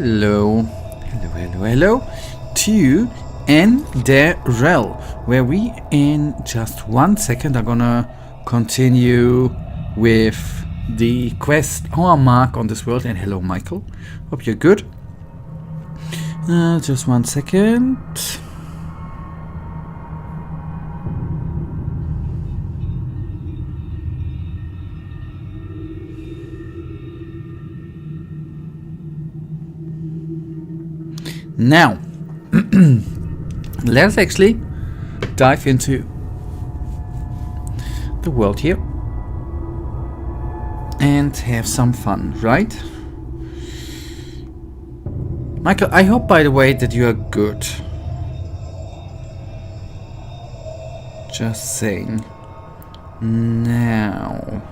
Hello, to Enderal, where we in just 1 second are gonna continue with the quest or mark on this world. And hello, Michael. Hope you're good. Just 1 second. Now, let's actually dive into the world here and have some fun, right? Michael, I hope, by the way, that you are good. Just saying. Now...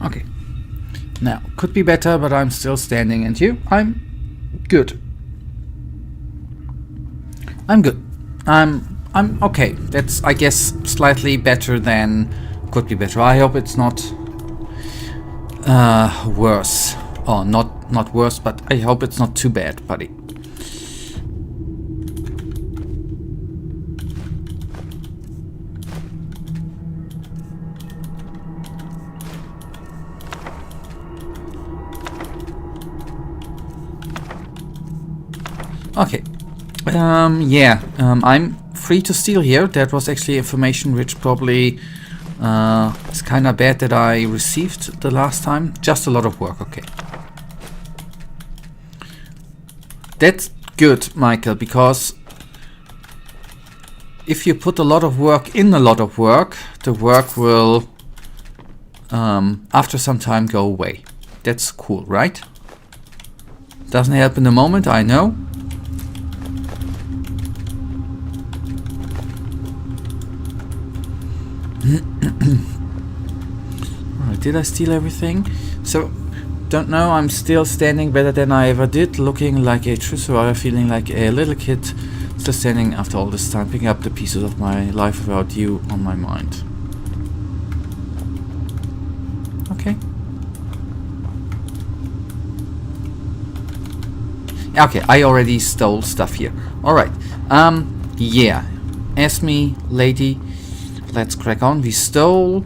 Okay. Now, could be better, but I'm still standing, and you? I'm good. I'm good. I'm okay. That's, I guess, slightly better than could be better. I hope it's not worse. Or not worse, but I hope it's not too bad, buddy. Okay. I'm free to steal here. That was actually information which probably is kind of bad that I received the last time. Just a lot of work, okay. That's good, Michael, because if you put a lot of work in a lot of work, the work will, after some time, go away. That's cool, right? Doesn't help in the moment, I know. Alright, did I steal everything? So, don't know, I'm still standing better than I ever did, looking like a true survivor, feeling like a little kid, still standing after all this time, picking up the pieces of my life without you on my mind. Okay. Okay, I already stole stuff here. Alright, yeah. Ask me, lady. Let's crack on. We stole...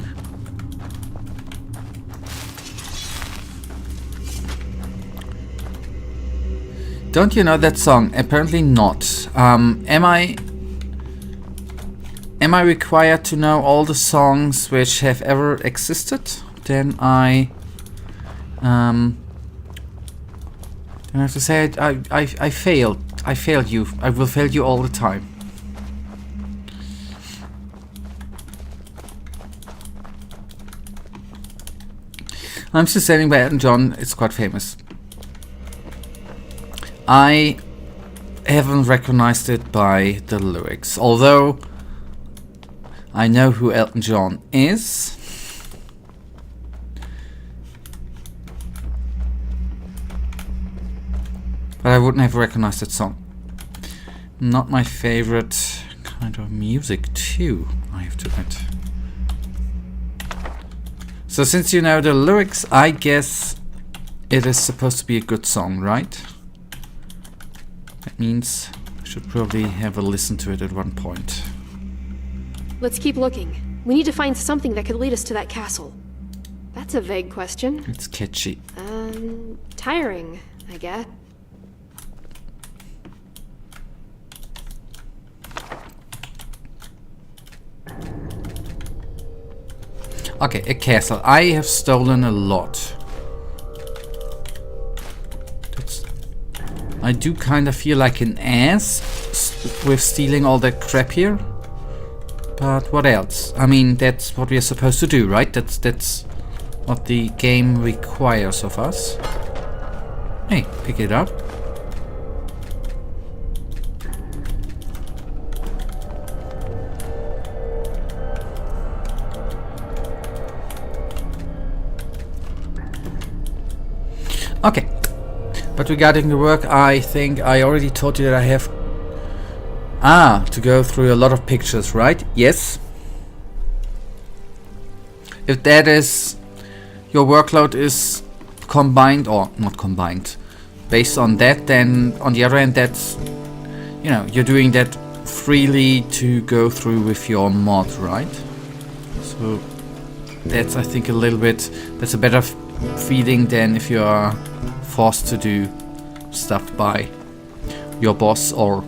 Don't you know that song? Apparently not. Am I required to know all the songs which have ever existed? Then I have to say it, I failed. I failed you. I will fail you all the time. I'm still standing by Elton John. It's quite famous. I haven't recognized it by the lyrics, although I know who Elton John is. But I wouldn't have recognized that song. Not my favorite kind of music too, I have to admit. So since you know the lyrics, I guess it is supposed to be a good song, right? That means I should probably have a listen to it at one point. Let's keep looking. We need to find something that could lead us to that castle. That's a vague question. It's catchy. Tiring, I guess. Okay, a castle. I have stolen a lot. I do kind of feel like an ass with stealing all that crap here. But what else? I mean, that's what we are supposed to do, right? That's what the game requires of us. Hey, pick it up. Okay. But regarding the work, I think I already told you that I have to go through a lot of pictures, right? Yes. If that is your workload is combined or not combined based on that, then on the other hand, that's, you know, you're doing that freely to go through with your mod, right? So that's, I think, a little bit, that's a better feeling than if you are forced to do stuff by your boss or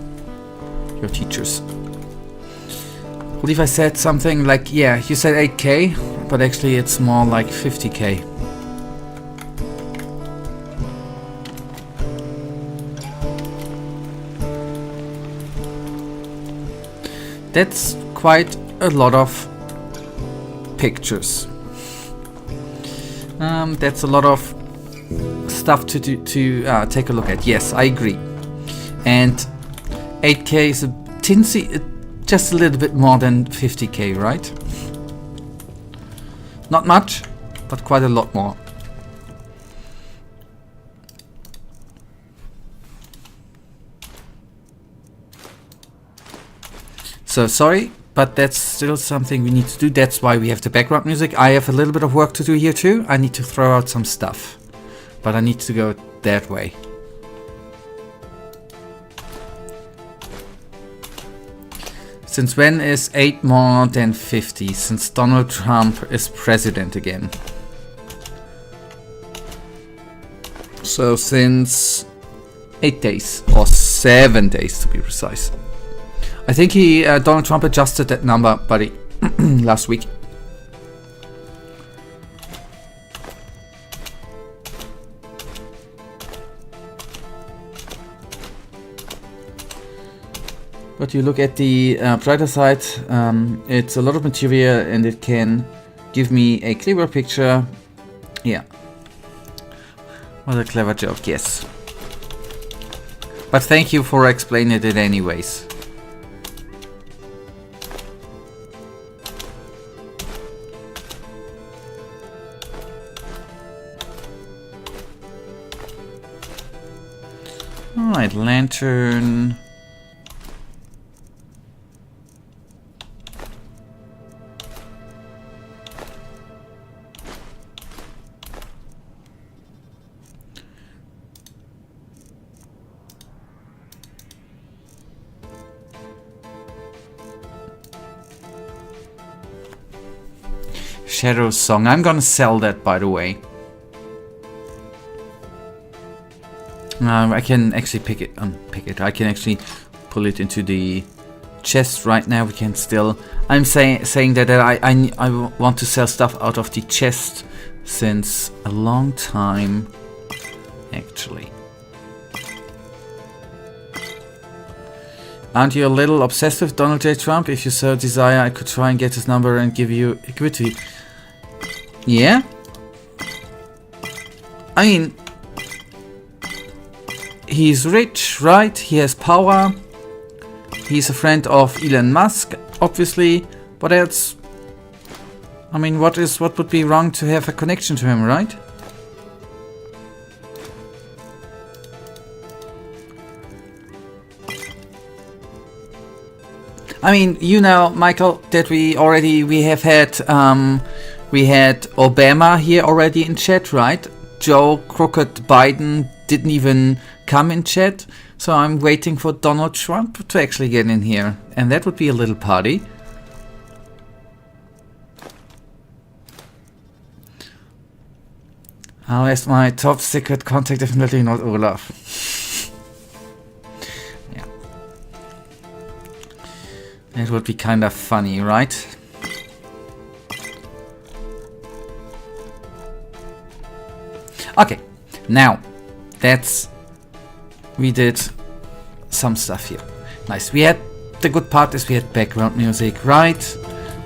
your teachers. I believe I said something like, yeah, you said 8k, but actually it's more like 50k. That's quite a lot of pictures. That's a lot of stuff to take a look at. Yes, I agree. And 8k is a tinsy, just a little bit more than 50k, right? Not much, but quite a lot more. So sorry, but that's still something we need to do. That's why we have the background music. I have a little bit of work to do here too. I need to throw out some stuff, but I need to go that way. Since when is 8 more than 50? Since Donald Trump is president again. So since 8 days, or 7 days to be precise. I think Donald Trump adjusted that number, buddy, last week. But you look at the brighter side, it's a lot of material and it can give me a clearer picture. Yeah. What a clever joke, yes. But thank you for explaining it anyways. Alright, lantern. Shadow Song. I'm gonna sell that, by the way. I can actually pick it. I can actually pull it into the chest right now. We can still. I'm saying that I want to sell stuff out of the chest since a long time, actually. Aren't you a little obsessed with Donald J. Trump? If you so desire, I could try and get his number and give you equity. Yeah? I mean, he's rich, right? He has power. He's a friend of Elon Musk, obviously. What else? I mean, what would be wrong to have a connection to him, right? I mean, you know, Michael, that we have had we had Obama here already in chat, right? Joe Crooked Biden didn't even come in chat, so I'm waiting for Donald Trump to actually get in here, and that would be a little party. How is my top secret contact? Definitely not Olaf. Yeah, it would be kind of funny, right? Okay, now we did some stuff here. Nice. We had the good part is we had background music, right?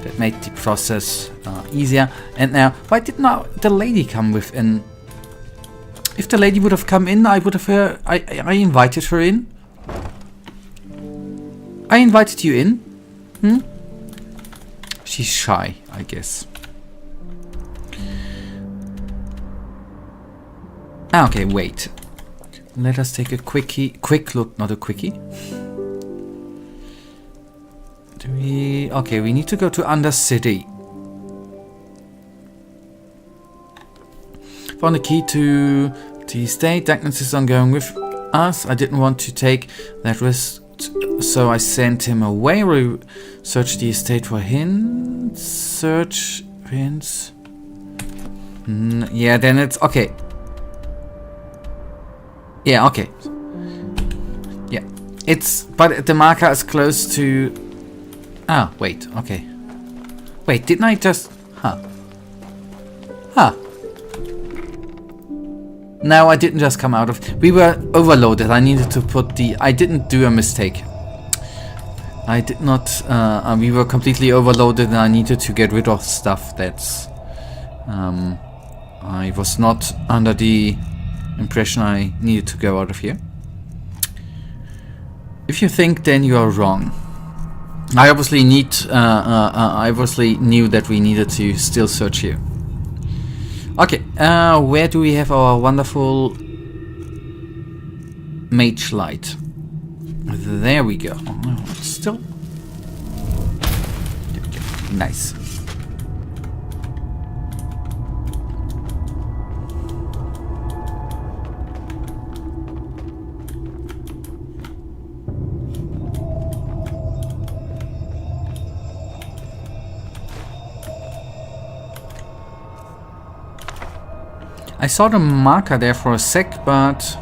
That made the process easier. And now, why did not the lady come with an? If the lady would have come in, I would have. I invited her in. I invited you in. She's shy, I guess. Okay, wait. Let us take a quick look, not a quickie. Okay, we need to go to Undercity. Found the key to the estate. Darkness is ongoing with us. I didn't want to take that risk, so I sent him away. Search the estate for hints. Search hints. Yeah, then it's okay. Yeah, okay. Yeah, it's, but the marker is close to. Ah, wait. Okay. Wait, didn't I just? Huh. No, I didn't just come out of. We were overloaded. I needed to put the. I didn't do a mistake. I did not. We were completely overloaded, and I needed to get rid of stuff that's. I was not under the impression I needed to go out of here. If you think, then you are wrong. I obviously I obviously knew that we needed to still search here. Okay, where do we have our wonderful mage light? There we go. Oh, still. There we go. Nice. I saw the marker there for a sec, but...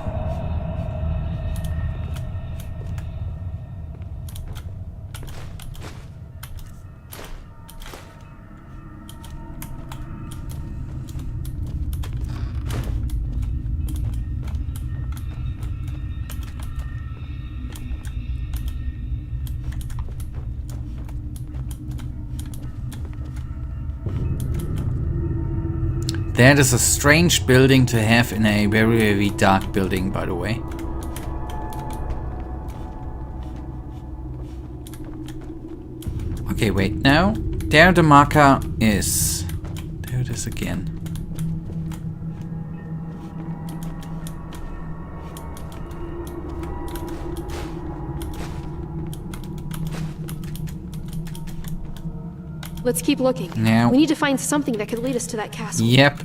That is a strange building to have in a very, very dark building, by the way. Okay, wait, now. There the marker is. There it is again. Let's keep looking. Now. We need to find something that could lead us to that castle. Yep.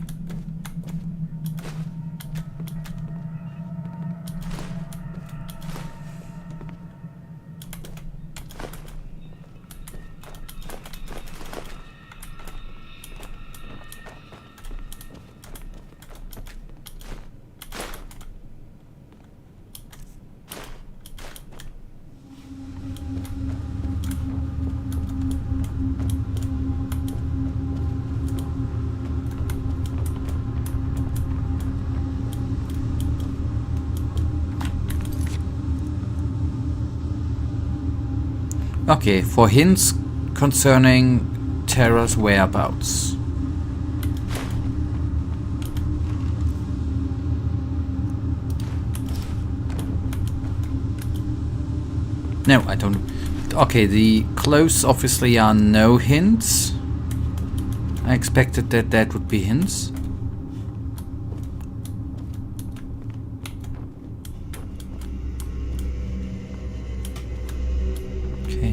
Okay, for hints concerning Terra's whereabouts. No, I don't. Okay, the clothes obviously are no hints. I expected that that would be hints.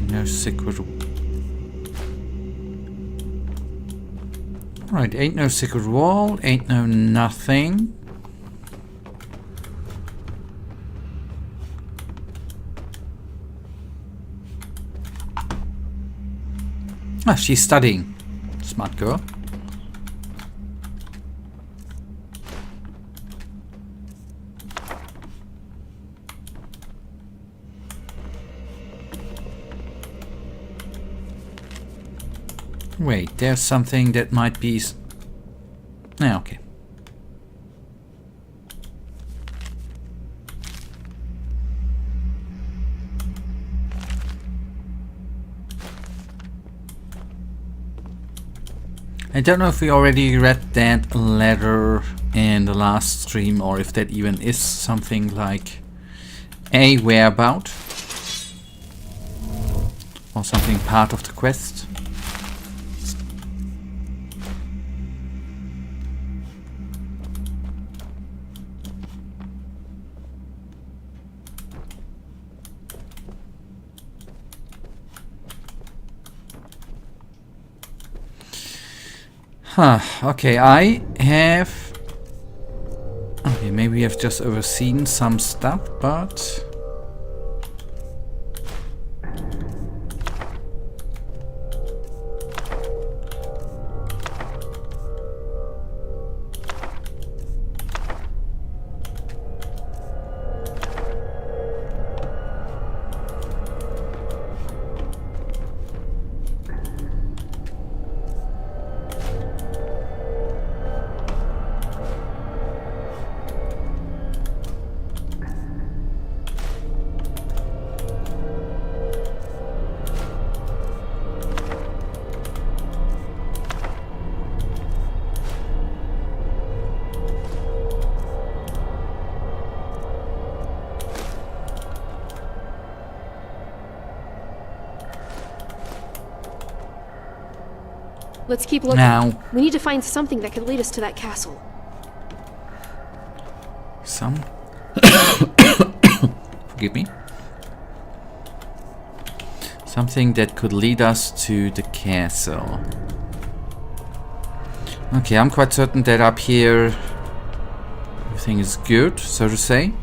No secret. Alright, ain't no secret wall, ain't no nothing. Ah, she's studying. Smart girl. Wait, there's something that might be... Yeah, okay. I don't know if we already read that letter in the last stream or if that even is something like a whereabout or something part of the quest. Huh, okay, I have... Okay, maybe I've just overseen some stuff, but... Let's keep looking. Now... We need to find something that could lead us to that castle. Some... Forgive me. Something that could lead us to the castle. Okay, I'm quite certain that up here everything is good, so to say.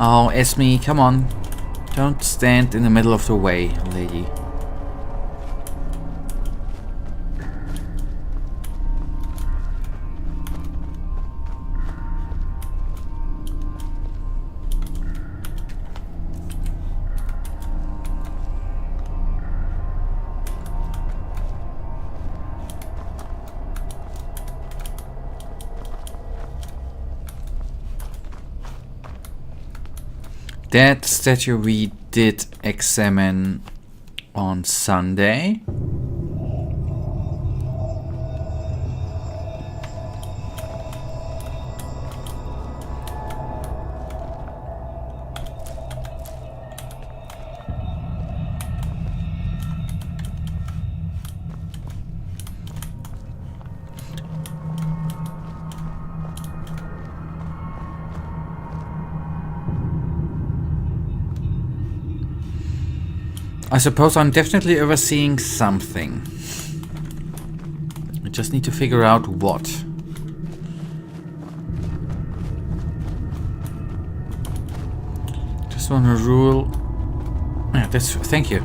Oh, Esme, come on. Don't stand in the middle of the way, lady. That statue we did examine on Sunday. I suppose I'm definitely overseeing something. I just need to figure out what. Just want to rule... Yeah, that's... Thank you.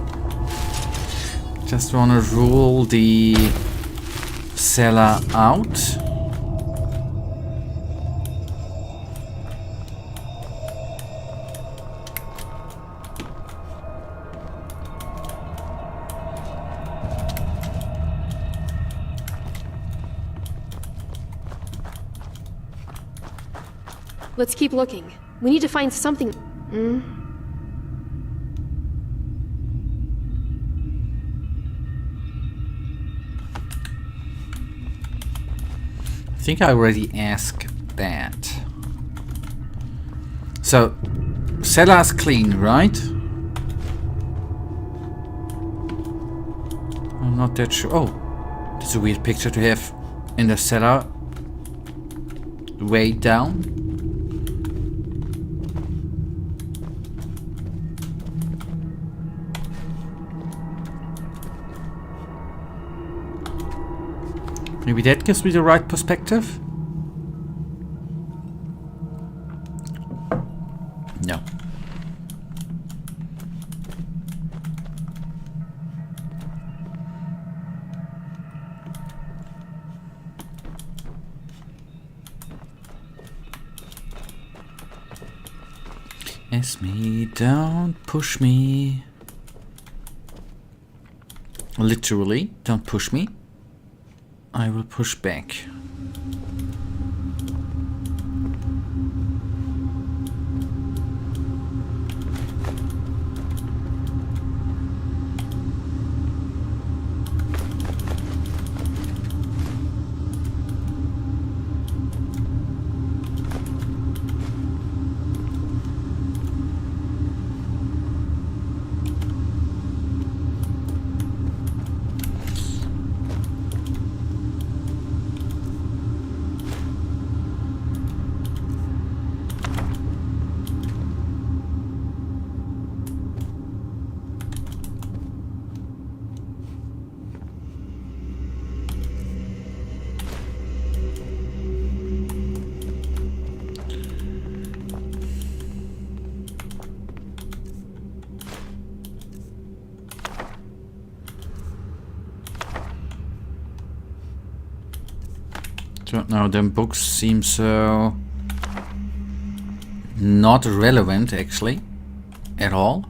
Just want to rule the cellar out. Let's keep looking. We need to find something... I think I already asked that. So, cellar's clean, right? I'm not that sure. Oh, that's a weird picture to have in the cellar. Way down. Maybe that gives me the right perspective? No. Esme, don't push me. Literally, don't push me. I will push back. Don't know, them books seem so not relevant actually at all.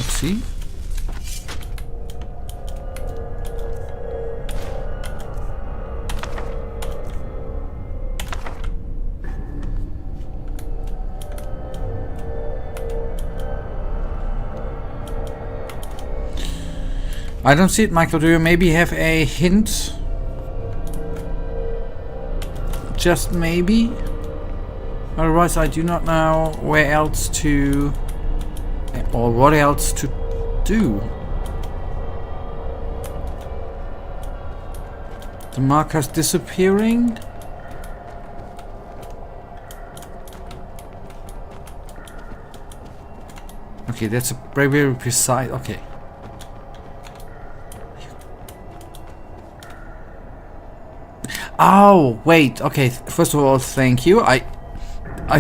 See? I don't see it, Michael. Do you maybe have a hint? Just maybe? Otherwise, I do not know where else to... or what else to do. The marker's disappearing. Okay, that's a very, very precise... okay. Oh, wait. Okay, first of all, thank you. I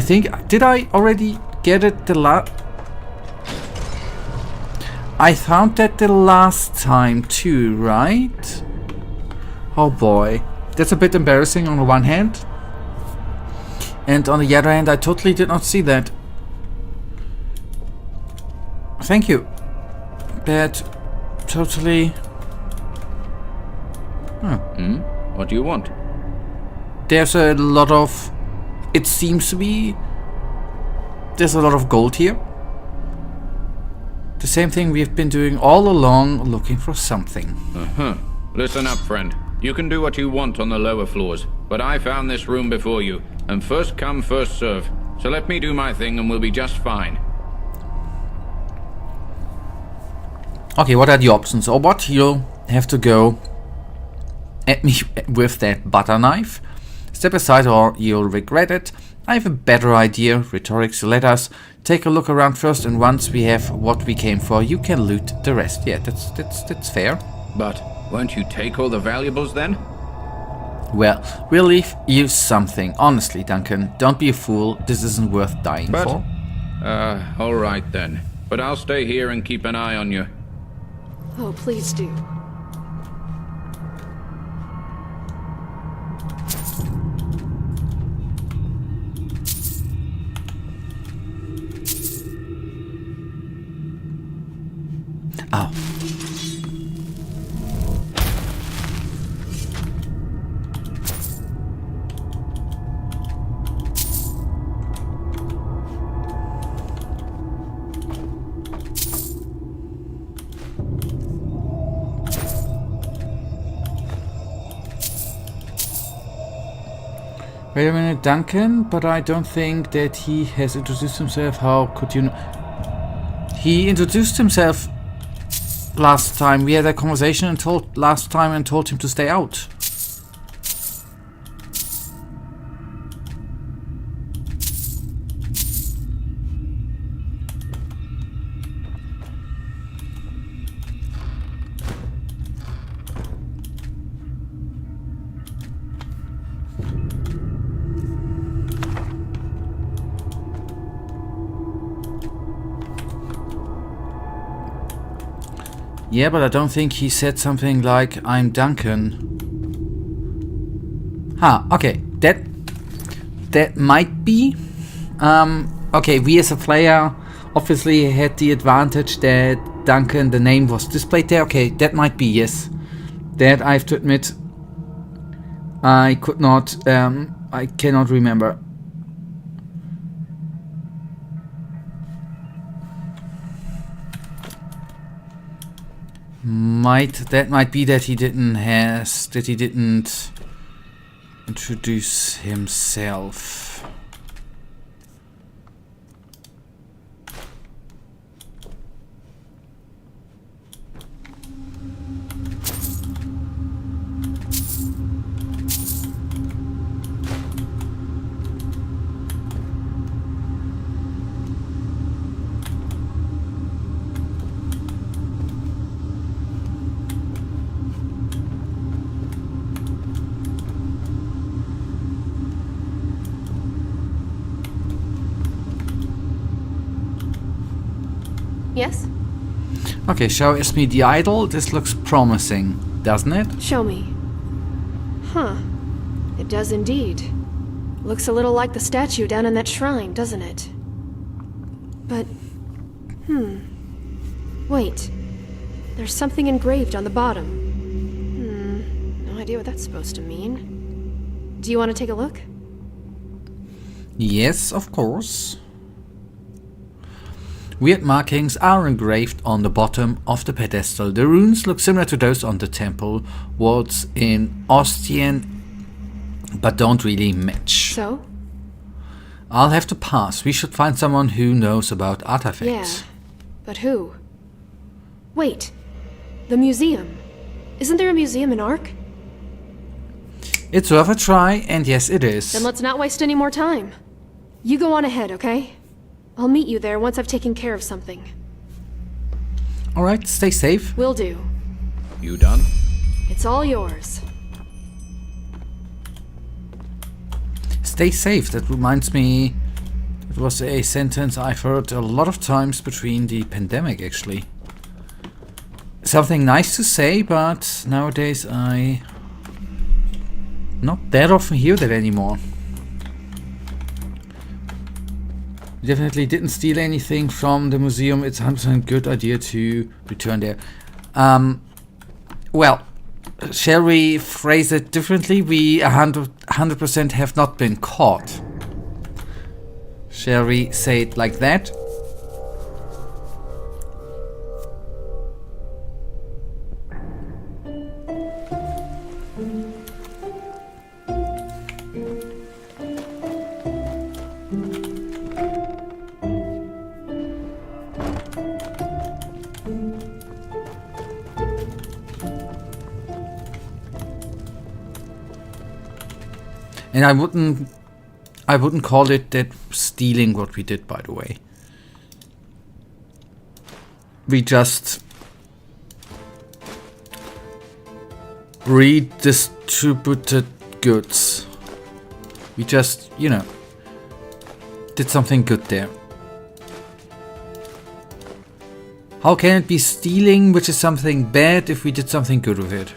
think... did I already get it the last... I found that the last time too, right? Oh boy. That's a bit embarrassing on the one hand. And on the other hand, I totally did not see that. Thank you. That totally... What do you want? There's a lot of... it seems to be... there's a lot of gold here. The same thing we've been doing all along, looking for something. Listen up, friend. You can do what you want on the lower floors, but I found this room before you, and first come, first serve. So let me do my thing and we'll be just fine. Okay, what are the options? Or what? You'll have to go at me with that butter knife. Step aside or you'll regret it. I have a better idea. Rhetorics, let us take a look around first, and once we have what we came for, you can loot the rest. Yeah, that's fair. But won't you take all the valuables then? Well, we'll leave you something. Honestly, Duncan, don't be a fool. This isn't worth dying for. Alright then. But I'll stay here and keep an eye on you. Oh, please do. Ow. Wait a minute, Duncan, but I don't think that he has introduced himself. How could you know? He introduced himself last time. We had a conversation and told him to stay out. Yeah, but I don't think he said something like, I'm Duncan. Okay. That might be. Okay, we as a player obviously had the advantage that Duncan, the name was displayed there. Okay, that might be, yes. That I have to admit, I cannot remember. That might be that he didn't introduce himself. Yes? Okay, show me the idol. This looks promising, doesn't it? Show me. Huh. It does indeed. Looks a little like the statue down in that shrine, doesn't it? But... Wait. There's something engraved on the bottom. No idea what that's supposed to mean. Do you want to take a look? Yes, of course. Weird markings are engraved on the bottom of the pedestal. The runes look similar to those on the temple walls in Ostian, but don't really match. So? I'll have to pass. We should find someone who knows about artifacts. Yeah, but who? Wait, the museum. Isn't there a museum in Ark? It's worth a try, and yes, it is. Then let's not waste any more time. You go on ahead, okay? I'll meet you there once I've taken care of something. Alright, stay safe. Will do. You done? It's all yours. Stay safe. That reminds me, it was a sentence I've heard a lot of times between the pandemic, actually. Something nice to say, but nowadays I not that often hear that anymore. Definitely didn't steal anything from the museum. It's 100% good idea to return there. Well, shall we phrase it differently? We 100% have not been caught. Shall we say it like that? And I wouldn't call it that stealing what we did, by the way. We just redistributed goods. We just, did something good there. How can it be stealing, which is something bad, if we did something good with it?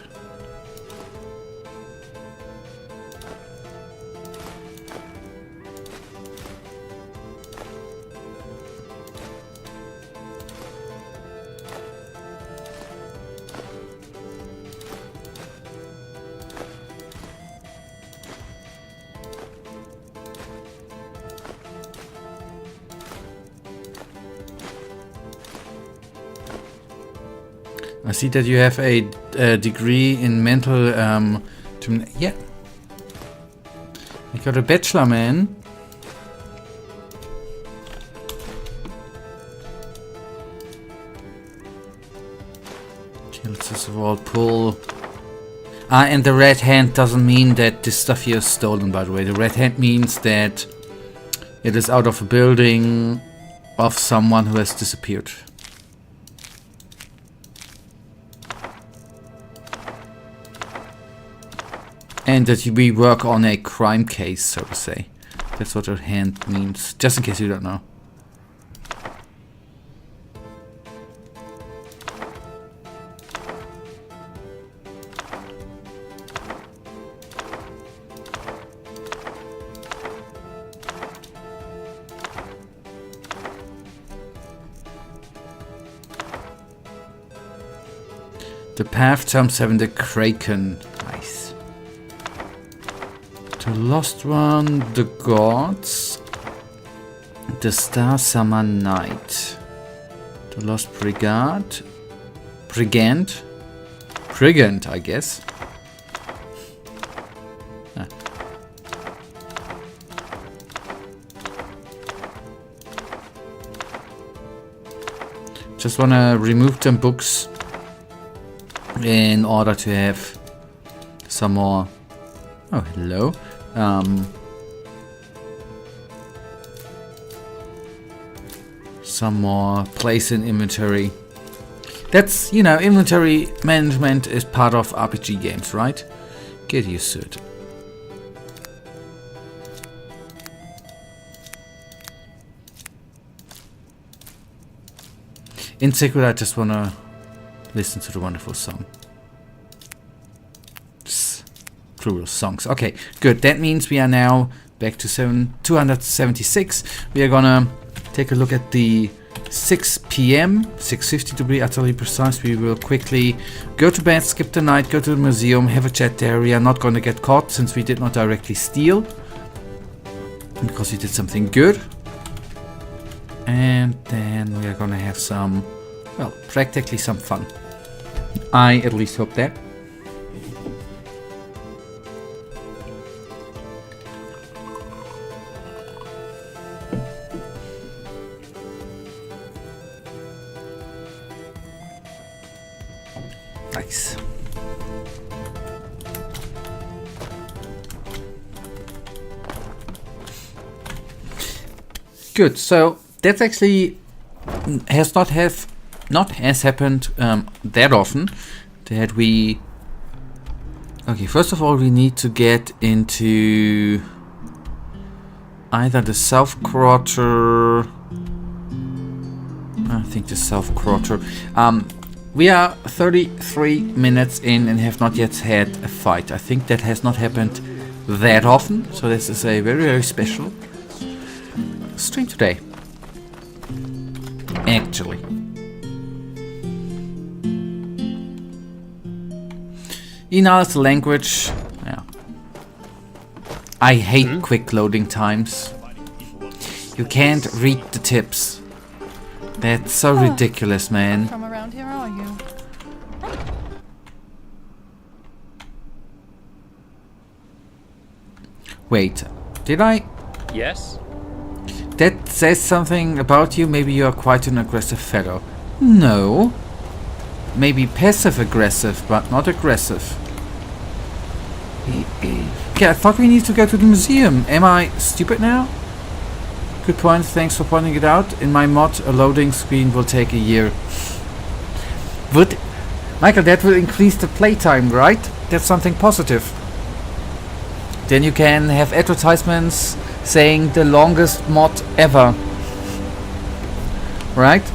I see that you have a degree in mental... yeah. I got a bachelor, man. Okay, let's just of all pull... and the red hand doesn't mean that this stuff here is stolen, by the way. The red hand means that it is out of a building of someone who has disappeared. And that we work on a crime case, so to say. That's what a hand means, just in case you don't know. The path Tom 7, the Kraken. Nice. The Lost One, the Gods. The Star Summer Night. The Lost Brigade. Brigand, I guess. Ah. Just wanna remove them books in order to have some more. Oh, hello. Some more place in inventory. That's, you know, inventory management is part of RPG games, right? Get used to it. In secret, I just wanna listen to the wonderful song. Plural songs. Okay, good. That means we are now back to 276. We are gonna take a look at the 6 p.m. 6:50 to be utterly precise. We will quickly go to bed, skip the night, go to the museum, have a chat there. We are not going to get caught since we did not directly steal, because we did something good. And then we are going to have some, well, practically some fun. I at least hope that. Nice. Good. So that's actually has happened that often that we. Okay, first of all, we need to get into either the South Quarter. I think the South Quarter. We are 33 minutes in and have not yet had a fight. I think that has not happened that often, so this is a very, very special stream today. Actually. Inal's language. Yeah. I hate quick loading times. You can't read the tips. That's so ridiculous, man. From around here, are you? Wait, did I? Yes? That says something about you. Maybe you are quite an aggressive fellow. No. Maybe passive-aggressive, but not aggressive. Okay, I thought we need to go to the museum. Am I stupid now? Good point, thanks for pointing it out. In my mod, a loading screen will take a year. But, Michael, that will increase the playtime, right? That's something positive. Then you can have advertisements saying the longest mod ever. Right?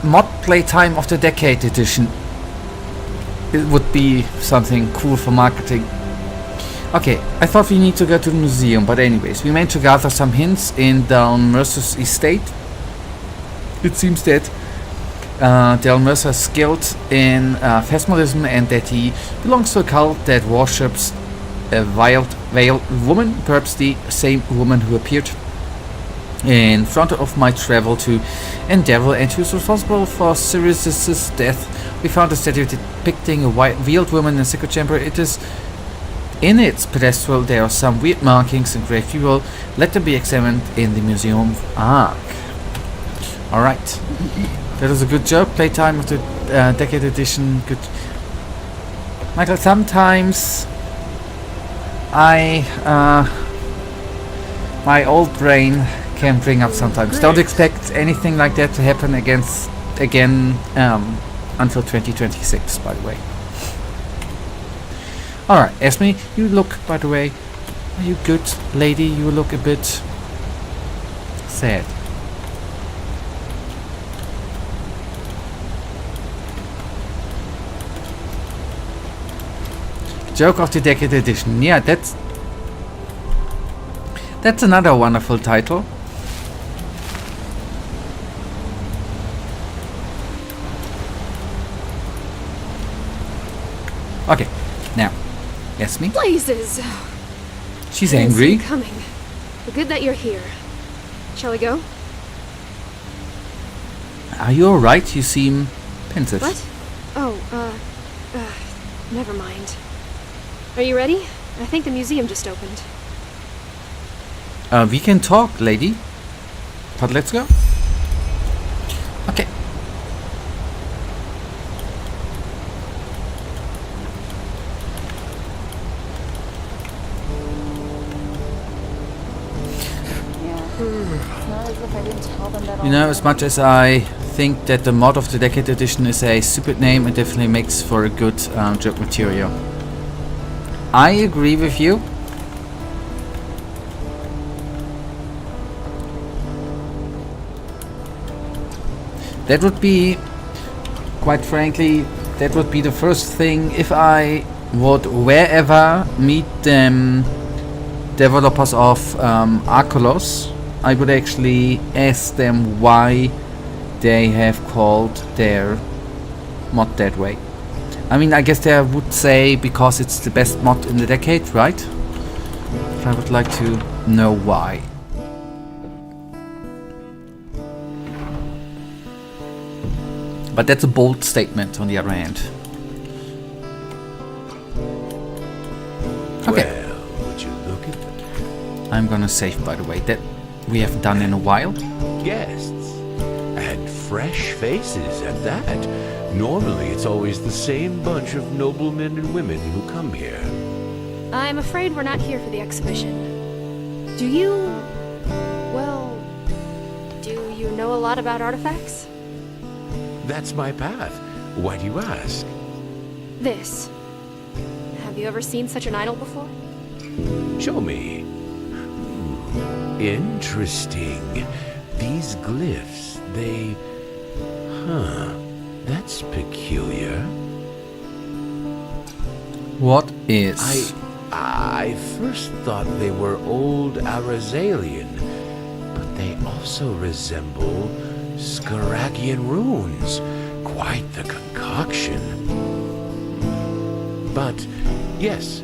Mod playtime of the decade edition. It would be something cool for marketing. Okay, I thought we need to go to the museum, but anyways, we managed to gather some hints in Immerse's estate. It seems that Immerse is skilled in phasmalism and that he belongs to a cult that worships a veiled woman, perhaps the same woman who appeared in front of my travel to Enderal and who's responsible for Sirius's death. We found a statue depicting a veiled woman in a secret chamber. It is in its pedestal. There are some weird markings engraved. We will let them be examined in the museum arc. Alright. That was a good job. Playtime of the Decade Edition. Good. Michael, sometimes my old brain can bring up sometimes. Great. Don't expect anything like that to happen again until 2026, by the way. Alright, Esme, you look, by the way, are you good, lady? You look a bit sad. Joke of the Decade Edition. Yeah, that's another wonderful title. Okay, now, ask me. Blazes! She's I didn't see angry. you coming. But good that you're here. Shall we go? Are you alright? You seem pensive. What? Oh, never mind. Are you ready? I think the museum just opened. We can talk, lady. But let's go. Okay. You know, as much as I think that the Mod of the Decade edition is a stupid name, it definitely makes for a good joke material. I agree with you. That would be, quite frankly, that would be the first thing if I would wherever meet them developers of Arcolos. I would actually ask them why they have called their mod that way. I mean, I guess they would say because it's the best mod in the decade, right? But I would like to know why. But that's a bold statement on the other hand. Okay. Well, would you look at that? I'm gonna save, by the way. That we haven't done in a while. Guests. And fresh faces at that. Normally it's always the same bunch of noblemen and women who come here. I'm afraid we're not here for the exhibition. Do you... well... do you know a lot about artifacts? That's my path. Why do you ask? This. Have you ever seen such an idol before? Show me. Interesting. These glyphs, they... Huh. That's peculiar. What is? I first thought they were old Arazalian, but they also resemble Scaragian runes. Quite the concoction. But, yes,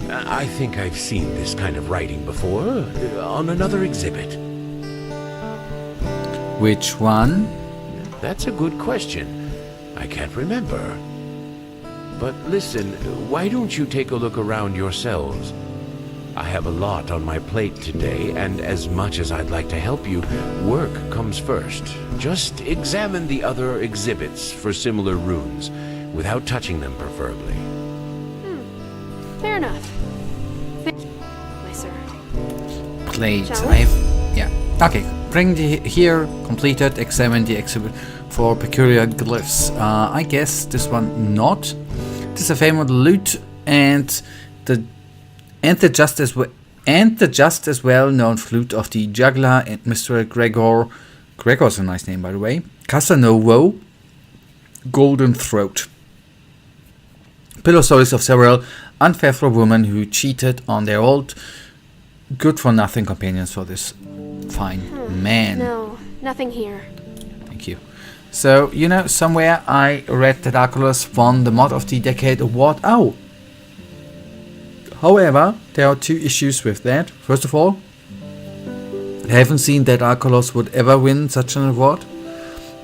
I think I've seen this kind of writing before, on another exhibit. Which one? That's a good question. I can't remember. But listen, why don't you take a look around yourselves? I have a lot on my plate today, and as much as I'd like to help you, work comes first. Just examine the other exhibits for similar runes, without touching them preferably. Fair enough. Thank you, my sir. Plate. Shall we? Yeah. Okay. Bring the here completed. Examine the exhibit for peculiar glyphs. I guess this one not. This is a famous loot and the just as well known flute of the juggler and Mr. Gregor. Gregor's a nice name, by the way. Casanova. Golden Throat. Pillow stories of several unfaithful women who cheated on their old good-for-nothing companions for this fine man. No, nothing here. Thank you. So, you know, somewhere I read that Arcolos won the Mod of the Decade award. Oh! However, there are two issues with that. First of all, I haven't seen that Arcolos would ever win such an award.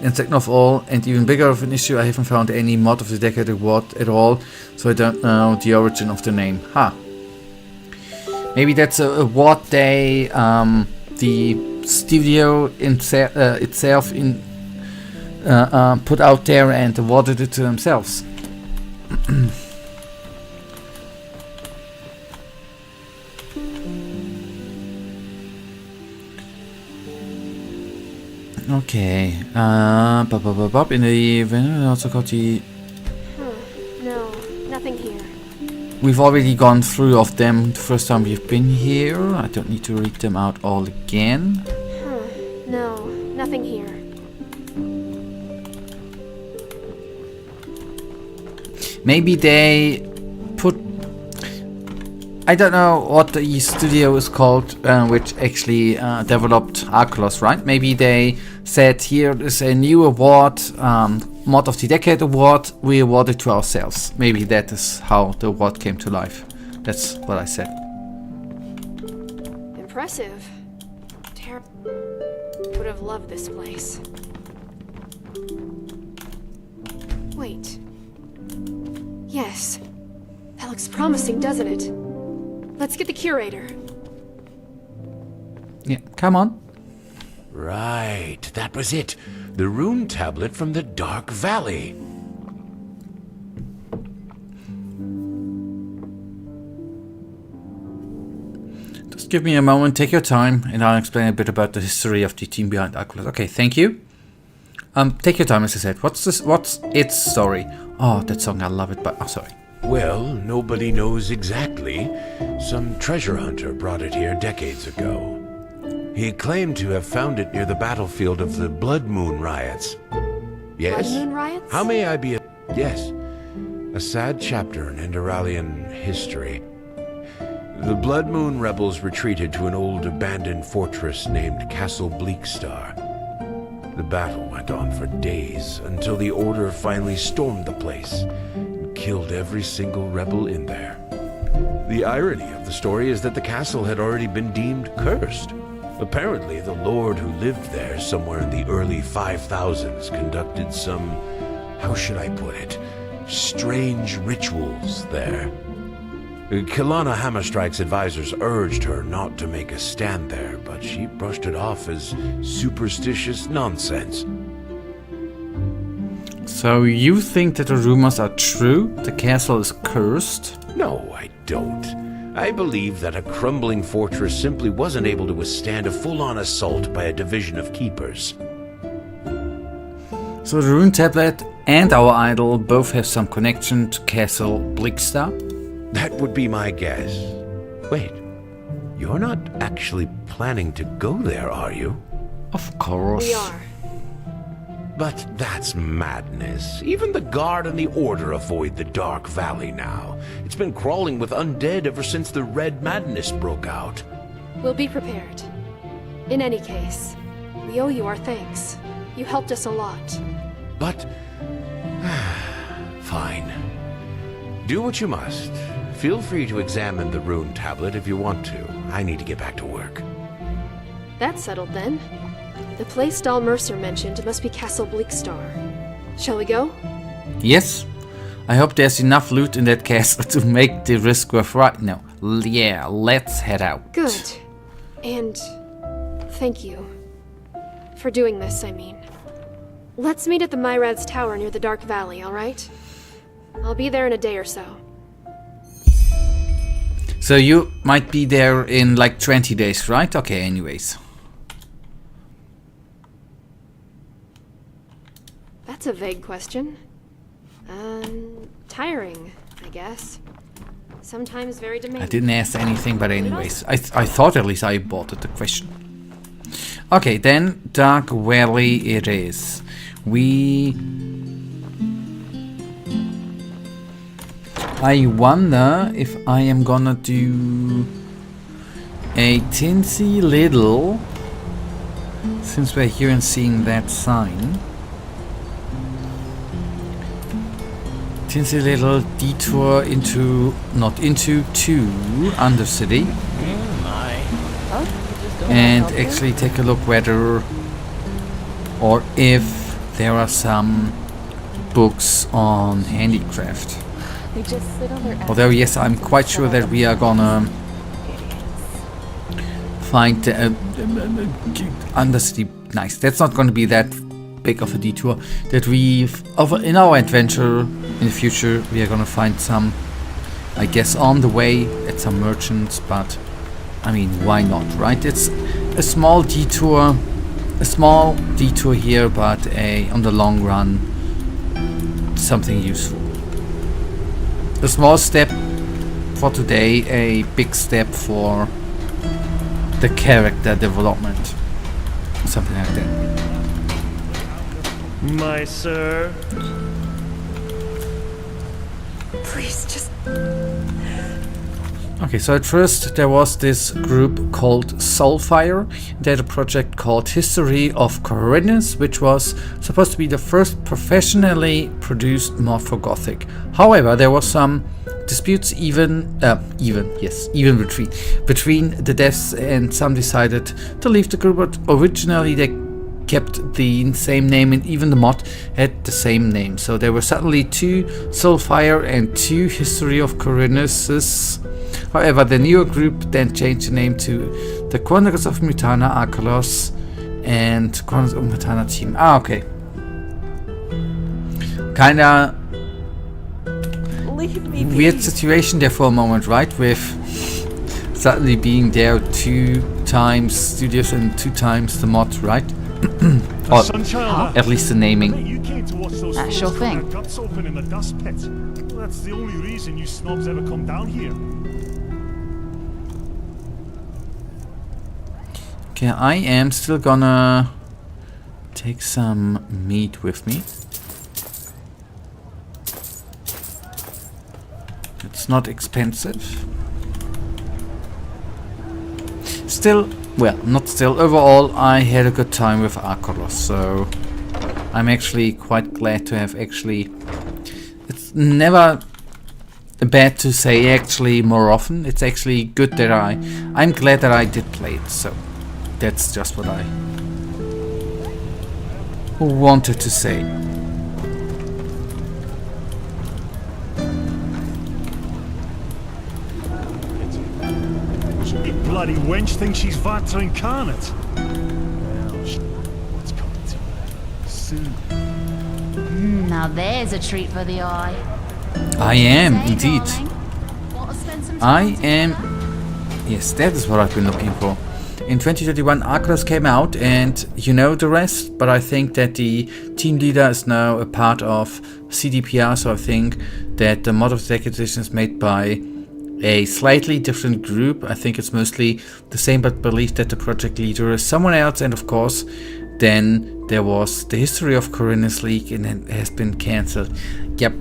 And second of all, and even bigger of an issue, I haven't found any Mod of the Decade award at all, so I don't know the origin of the name. Maybe that's a award they, the studio itself put out there and awarded it to themselves. Okay. In the also got the. No, nothing here. We've already gone through of them the first time we've been here. I don't need to read them out all again. No, nothing here. Maybe they put I don't know what the studio is called, which actually developed Arculus, right? Maybe they said, here is a new award, Mod of the Decade award, we award it to ourselves. Maybe that is how the award came to life. That's what I said. Impressive. Would have loved this place. Wait. Yes. That looks promising, doesn't it? Let's get the curator. Yeah, come on. Right, that was it. The rune tablet from the Dark Valley. Just give me a moment, take your time, and I'll explain a bit about the history of the team behind Arculus. Okay, thank you. Take your time, as I said. What's its story? Oh, that song, I love it, but... Oh, sorry. Well, nobody knows exactly. Some treasure hunter brought it here decades ago. He claimed to have found it near the battlefield of the Blood Moon riots. Yes? Blood Moon riots? How may I be a... Yes. A sad chapter in Enderalian history. The Blood Moon rebels retreated to an old abandoned fortress named Castle Bleakstar. The battle went on for days until the Order finally stormed the place and killed every single rebel in there. The irony of the story is that the castle had already been deemed cursed. Apparently, the lord who lived there somewhere in the early 5000s conducted some, how should I put it, strange rituals there. Kilana Hammerstrike's advisors urged her not to make a stand there, but she brushed it off as superstitious nonsense. So you think that the rumors are true? The castle is cursed? No, I don't. I believe that a crumbling fortress simply wasn't able to withstand a full-on assault by a division of keepers. So the rune tablet and our idol both have some connection to Castle Bleakstar? That would be my guess. Wait, you're not actually planning to go there, are you? Of course. We are. But that's madness. Even the Guard and the Order avoid the Dark Valley now. It's been crawling with undead ever since the Red Madness broke out. We'll be prepared. In any case, we owe you our thanks. You helped us a lot. But... fine. Do what you must. Feel free to examine the rune tablet if you want to. I need to get back to work. That's settled then. The place Dahl Mercer mentioned must be Castle Bleakstar. Shall we go? Yes. I hope there's enough loot in that castle to make the risk worth right. No. Yeah, let's head out. Good. And thank you. For doing this, I mean. Let's meet at the Myrad's Tower near the Dark Valley, alright? I'll be there in a day or so. So you might be there in like 20 days, right? Okay, anyways. That's a vague question. Tiring, I guess. Sometimes very demanding. I didn't ask anything, but anyways. I thought at least I bought the question. Okay, then Dark Valley it is. I wonder if I am gonna do a teensy little, since we're here and seeing that sign, teensy little detour into, not into, to Undercity, and actually take a look whether or if there are some books on handicraft. They just sit on their ass. Although yes, I'm quite sure that we are gonna find Undercity. Nice. That's not going to be that big of a detour. That in our adventure in the future, we are gonna find some, I guess, on the way at some merchants. But I mean, why not, right? It's a small detour here, but on the long run, something useful. A small step for today, a big step for the character development. Something like that. My sir. Please, just... Okay, so at first there was this group called Soulfire. They had a project called History of Corinnes, which was supposed to be the first professionally produced mod for Gothic. However, there was some disputes even between the devs, and some decided to leave the group, but originally they kept the same name, and even the mod had the same name. So there were suddenly 2 Soulfire and 2 History of Corinnes. However, the newer group then changed the name to the Chronicles of Mutana Arkelos and Chronicles of Mutana Team. Ah, okay. Kinda weird situation there for a moment, right? With suddenly being there 2 times studios and 2 times the mod, right? Or at least the naming. That's your thing. Guts open in the dust pit. That's the only reason you snobs ever come down here. Okay, I am still gonna take some meat with me. It's not expensive. Still, well, not still. Overall, I had a good time with Arkelos, so I'm actually quite glad to have actually... It's never bad to say actually more often. It's actually good that I'm glad that I did play it, so that's just what I wanted to say. Bloody wench thinks she's Vata incarnate. Well, what's coming to her soon? Now there's a treat for the eye. I am, Say, indeed. darling, want to spend some I time am... together? Yes, that is what I've been looking for. In 2021, Arkelos came out, and you know the rest, but I think that the team leader is now a part of CDPR, so I think that the Mod of the Decade edition is made by a slightly different group. I think it's mostly the same, but believe that the project leader is someone else. And of course, then there was the History of Corinnes League, and it has been cancelled. Yep,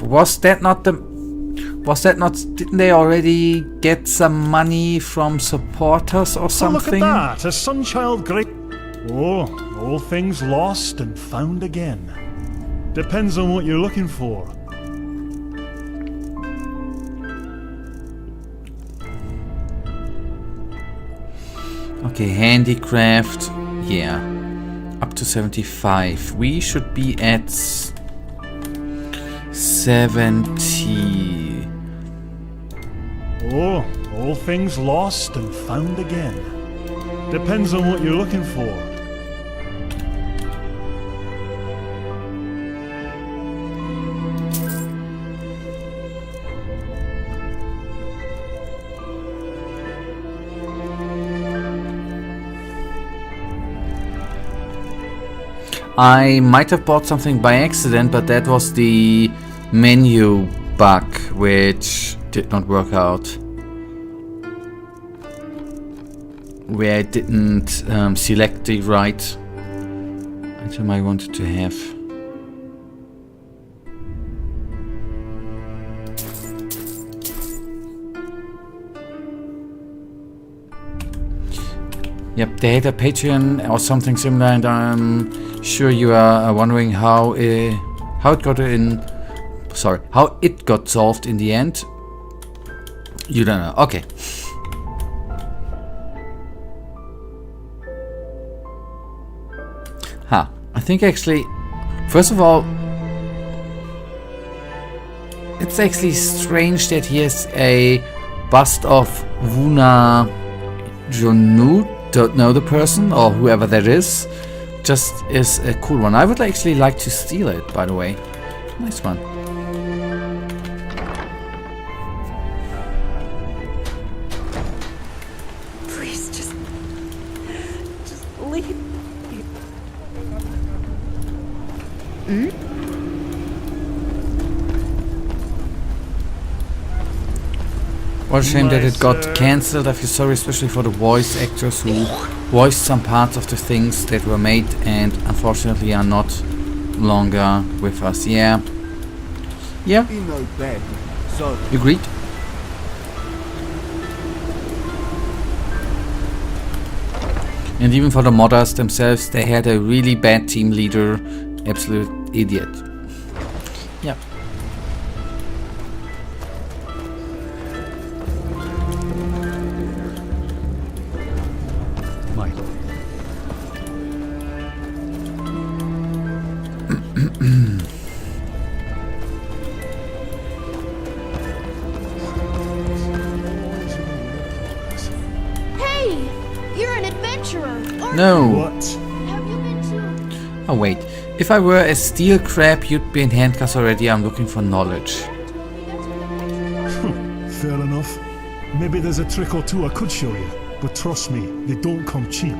didn't they already get some money from supporters or something? Oh, look at that, a Sunchild great... Oh, all things lost and found again. Depends on what you're looking for. Okay, handicraft, yeah, up to 75. We should be at 70. Oh, all things lost and found again. Depends on what you're looking for. I might have bought something by accident, but that was the menu bug, which did not work out. Where I didn't select the right item I wanted to have. Yep, they had a Patreon or something similar, and I'm sure you are wondering how it got how it got solved in the end. You don't know. Okay. I think actually, first of all, it's actually strange that he has a bust of Vuna Jonu. Don't know the person or whoever that is. Just is a cool one. I would actually like to steal it, by the way. Nice one. Please, just leave. What a shame that it got cancelled. I feel sorry, especially for the voice actors who voiced some parts of the things that were made and unfortunately are not longer with us. Yeah. Be no bad, so Agreed. And even for the modders themselves, they had a really bad team leader. Absolute idiot. Yeah. Milo. Hey! You're an adventurer! Aren't No. What? you? Have you been to... Oh wait. If I were a steel crab, you'd be in handcuffs already. I'm looking for knowledge. Fair enough. Maybe there's a trick or two I could show you, but trust me, they don't come cheap.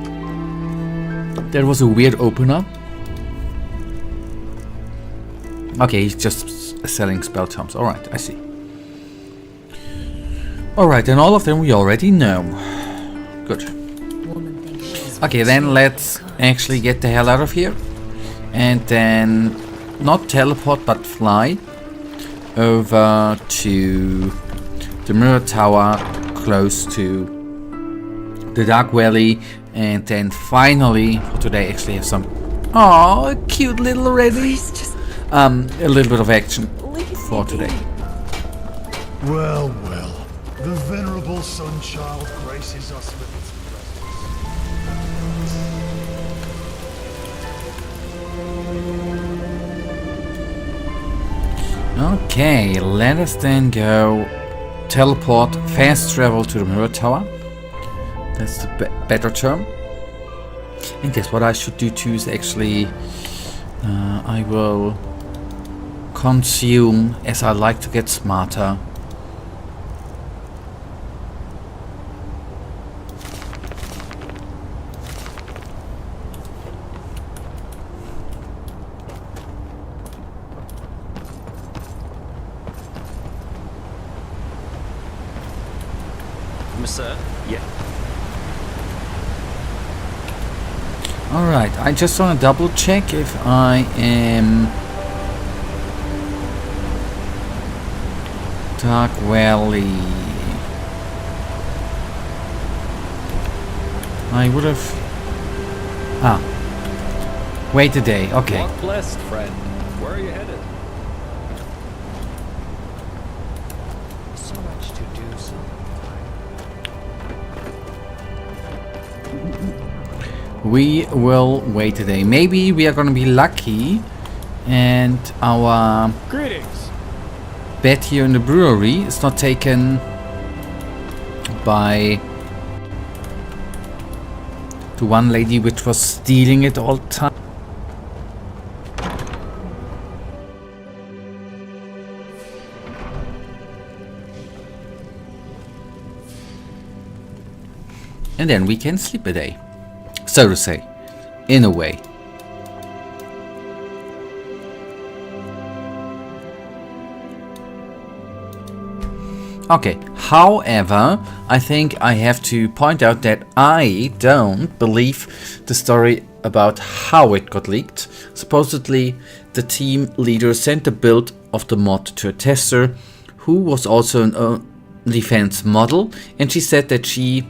That was a weird opener. Okay, he's just selling spell charms. Alright, I see. Alright, and all of them we already know. Good. Okay, then let's actually get the hell out of here. And then not teleport, but fly over to the mirror tower close to the Dark Valley. And then finally, for today, actually have some... Oh, a cute little ready. Please, just A little bit of action leave for me today. be. Well, well. The venerable Sunchild graces us with its presence. Okay, let us then go teleport, fast travel to the mirror tower. That's the better term. And guess what I should do too is actually I will consume, as I like to get smarter. Sir? Yeah. Alright, I just want to double check if I am Dark Valley. I would have... Wait a day, okay. Walk blessed, friend. Where are you headed? So much to do, so We will wait a day. Maybe we are gonna be lucky and our Greetings. bet here in the brewery is not taken by the one lady which was stealing it all the time. And then we can sleep a day. So to say, in a way. Okay, however, I think I have to point out that I don't believe the story about how it got leaked. Supposedly, the team leader sent the build of the mod to a tester who was also an OnlyFans model, and she said that she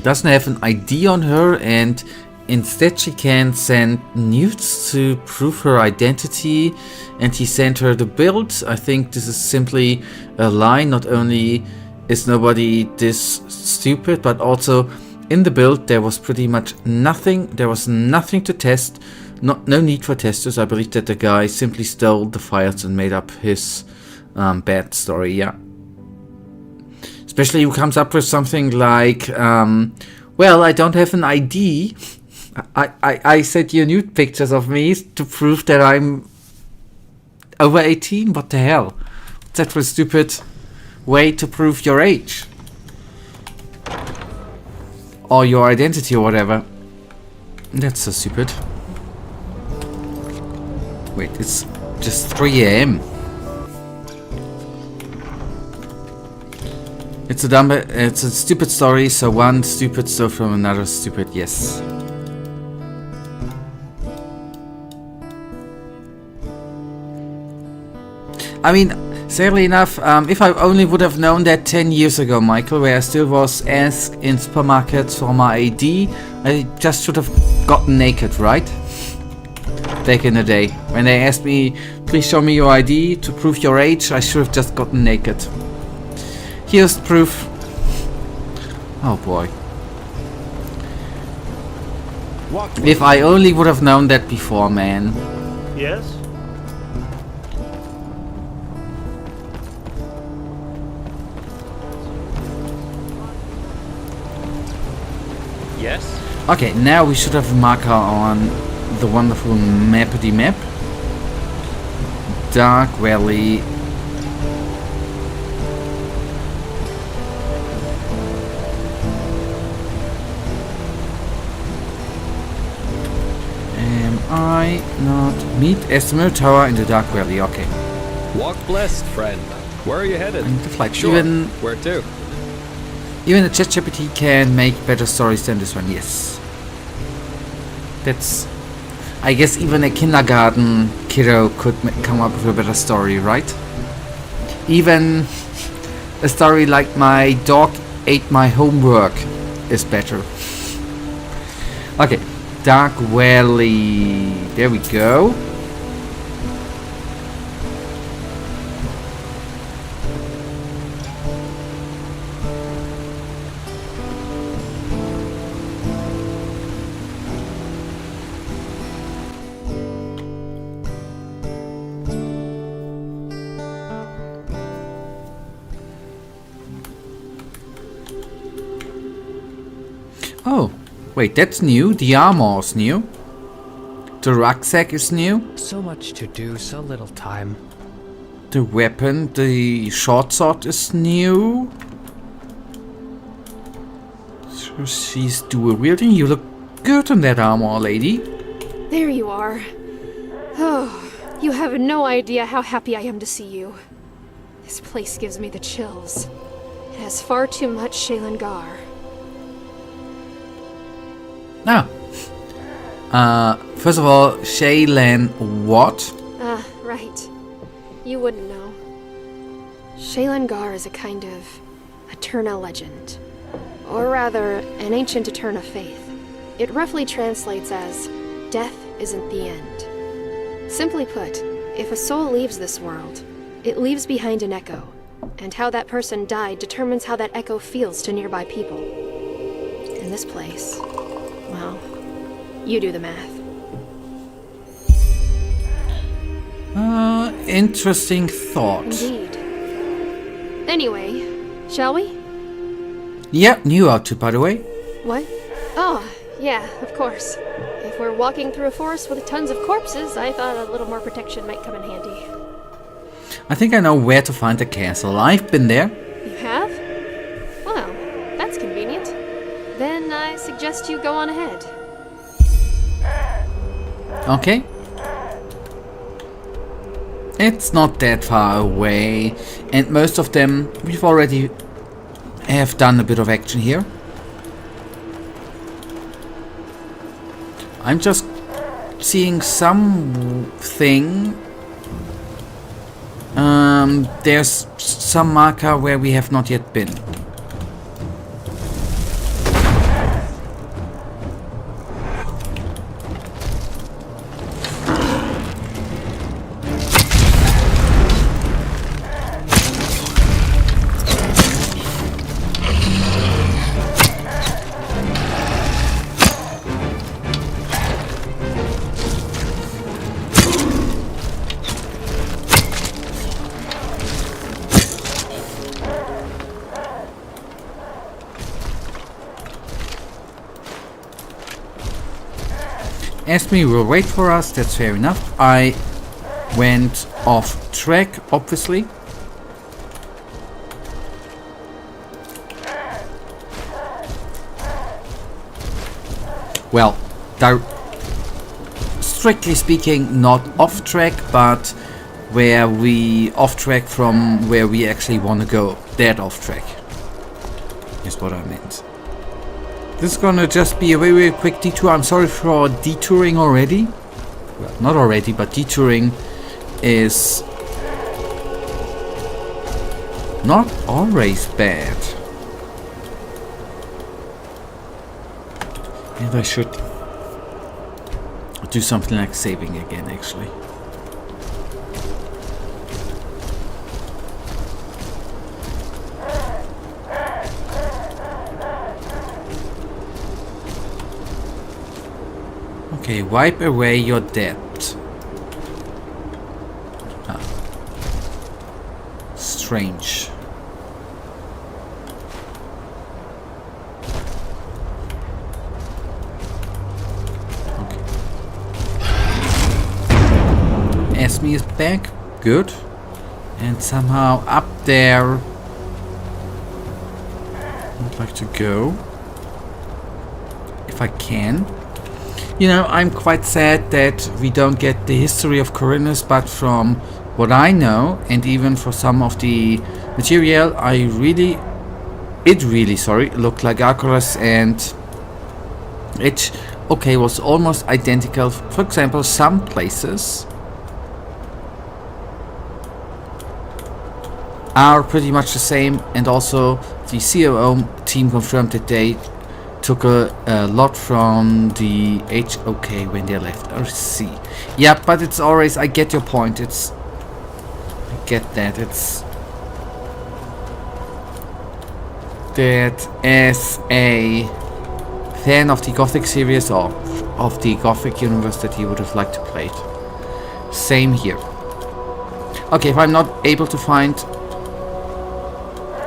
doesn't have an ID on her and instead she can send nudes to prove her identity, and he sent her the build. I think this is simply a lie. Not only is nobody this stupid, but also in the build there was pretty much nothing. There was nothing to test. No need for testers. I believe that the guy simply stole the files and made up his bad story. Yeah. Especially who comes up with something like, well, I don't have an ID. I sent you nude pictures of me to prove that I'm over 18. What the hell? What's that for a stupid way to prove your age? Or your identity or whatever. That's so stupid. Wait, it's just 3 AM. It's a stupid story, so one stupid stole from another stupid, yes. I mean, Sadly enough, if I only would have known that 10 years ago, Michael, where I still was asked in supermarkets for my ID, I just should have gotten naked, right? Back in the day. When they asked me, please show me your ID to prove your age, I should have just gotten naked. Here's proof. Oh boy. If I only would have known that before, man. Yes? Yes? Okay, now we should have a marker on the wonderful mappity map. Dark Valley. Am I not meet Estimate Tower in the Dark Valley? Okay. Walk blessed, friend. Where are you headed? And the flight. Sure. Even Where to? Even a ChatGPT can make better stories than this one, yes. That's... I guess even a kindergarten kiddo could come up with a better story, right? Even a story like my dog ate my homework is better. Okay, Dark Valley. There we go. Oh, wait, that's new. The armor's new. The rucksack is new. So much to do, so little time. The weapon, the short sword is new. So she's dual wielding. You look good in that armor, lady. There you are. Oh, you have no idea how happy I am to see you. This place gives me the chills. It has far too much Shaylangar. Now, first of all, Shaylan what? Right. You wouldn't know. Shaylangar is a kind of Eterna legend. Or rather, an ancient Eterna faith. It roughly translates as, death isn't the end. Simply put, if a soul leaves this world, it leaves behind an echo. And how that person died determines how that echo feels to nearby people. In this place, well, you do the math. Interesting thought. Indeed. Anyway, shall we? Yeah, new outfit, by the way. What? Oh, yeah, of course. If we're walking through a forest with tons of corpses, I thought a little more protection might come in handy. I think I know where to find the castle. I've been there. You have? Well, that's convenient. Then I suggest you go on ahead. Okay. It's not that far away, and most of them we've already have done a bit of action here. I'm just seeing something. There's some marker where we have not yet been. Esme will wait for us, that's fair enough. I went off track, obviously. Well, strictly speaking, not off track, but where we off track from where we actually want to go. That off track is what I meant. This is gonna just be a very, very quick detour. I'm sorry for detouring already. Well, not already, but detouring is not always bad. And I should do something like saving again, actually. Okay, wipe away your debt. Ah. Strange. Okay. Esme is back. Good. And somehow up there. I'd like to go. If I can. You know, I'm quite sad that we don't get the history of Corinus, but from what I know, and even for some of the material, it really looked like Arcturus, and it, okay, was almost identical. For example, some places are pretty much the same, and also the COO team confirmed that they took a lot from the HOK when they left RC. Yeah, but it's always, I get your point, I get that, it's that as a fan of the Gothic series or of the Gothic universe that you would have liked to play it. Same here. Okay, if I'm not able to find,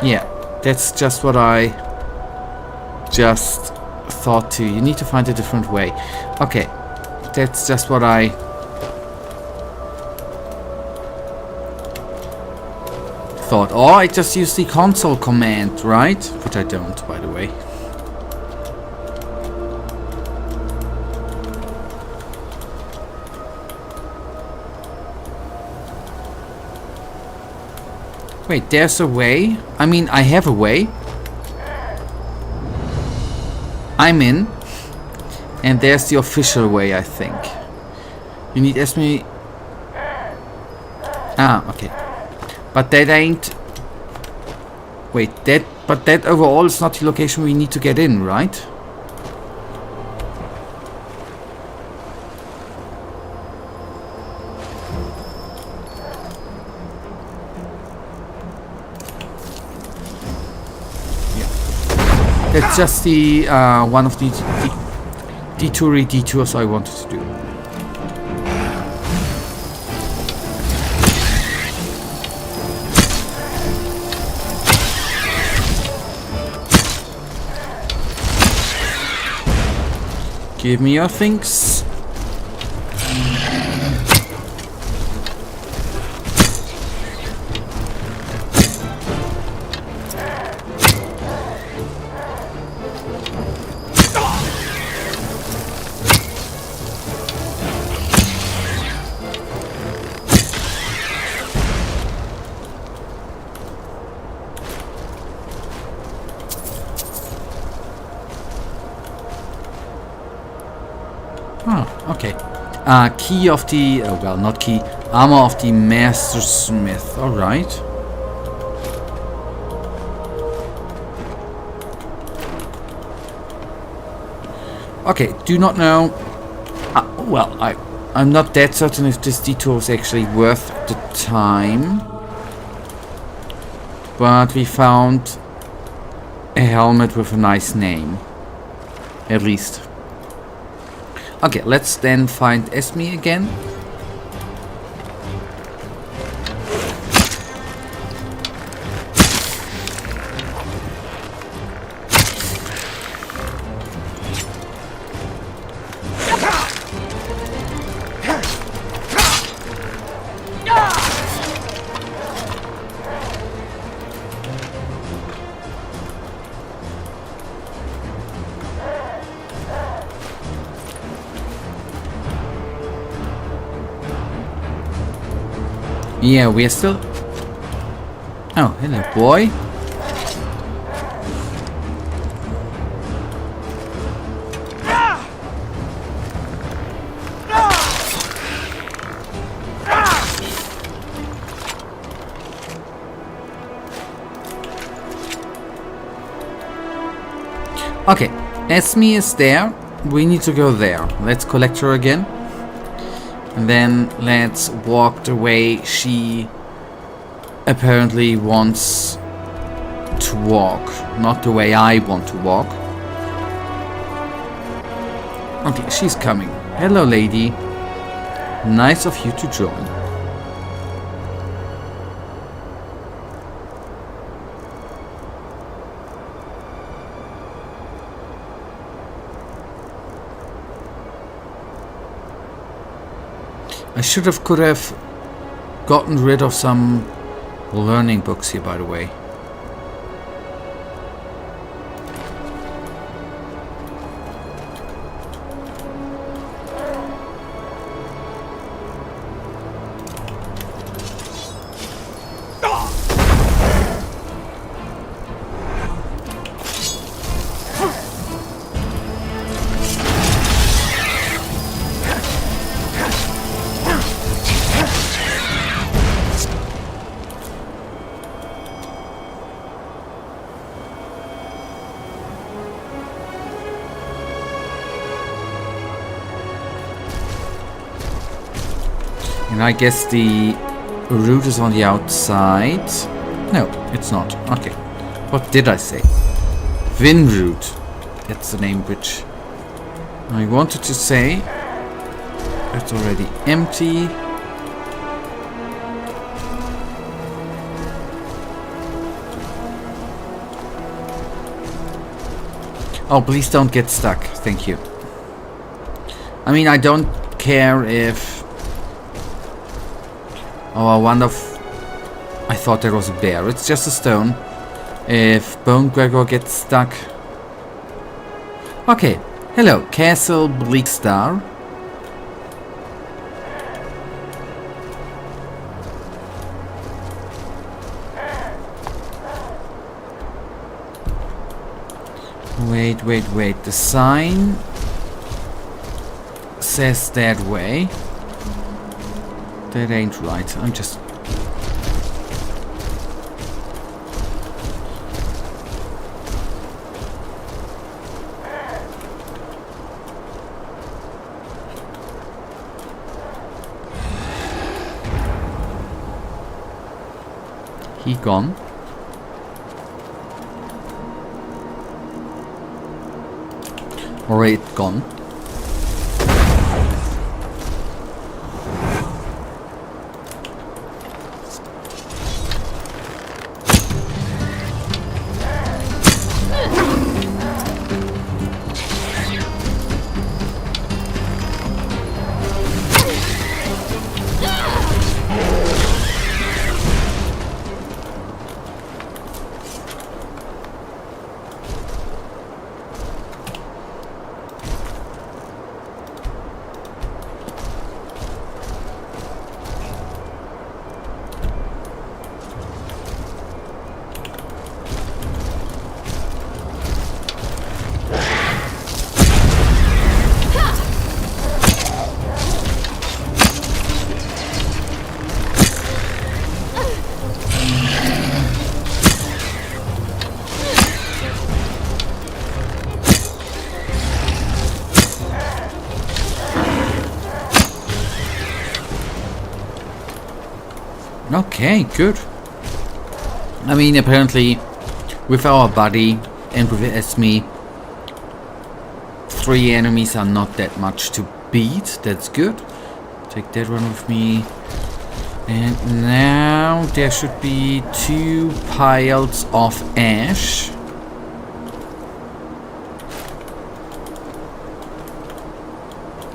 yeah, that's just what I just thought too. You need to find a different way. Okay, that's just what I thought. Or I just use the console command, right? Which I don't, by the way. Wait, there's a way? I mean, I have a way. I'm in, and there's the official way, I think. You need Esme. Ah, okay. But that ain't. Wait, but that overall is not the location we need to get in, right? It's just the one of the detours I wanted to do. Give me your things. Okay. Key of the... Oh, well, not key. Armor of the Master Smith. Alright. Okay, do not know... well, I'm not that certain if this detour is actually worth the time. But we found a helmet with a nice name. At least. Okay, let's then find Esme again. Yeah, we are still... Oh, hello, boy. Okay, Esme is there. We need to go there. Let's collect her again. And then let's walk the way she apparently wants to walk. Not the way I want to walk. Okay, she's coming. Hello, lady. Nice of you to join. I could have gotten rid of some learning books here, by the way. And I guess the route is on the outside. No, it's not. Okay. What did I say? Vinroot. That's the name which I wanted to say. It's already empty. Oh, please don't get stuck. Thank you. I mean, I don't care if... Oh, I wonder if... I thought there was a bear. It's just a stone. If Bone Gregor gets stuck... Okay. Hello, Castle Bleakstar. Wait. The sign says that way. That ain't right. I'm just... He gone. Or it gone. Okay, good. I mean, apparently, with our buddy and with Esme, 3 enemies are not that much to beat. That's good. Take that one with me. And now there should be 2 piles of ash.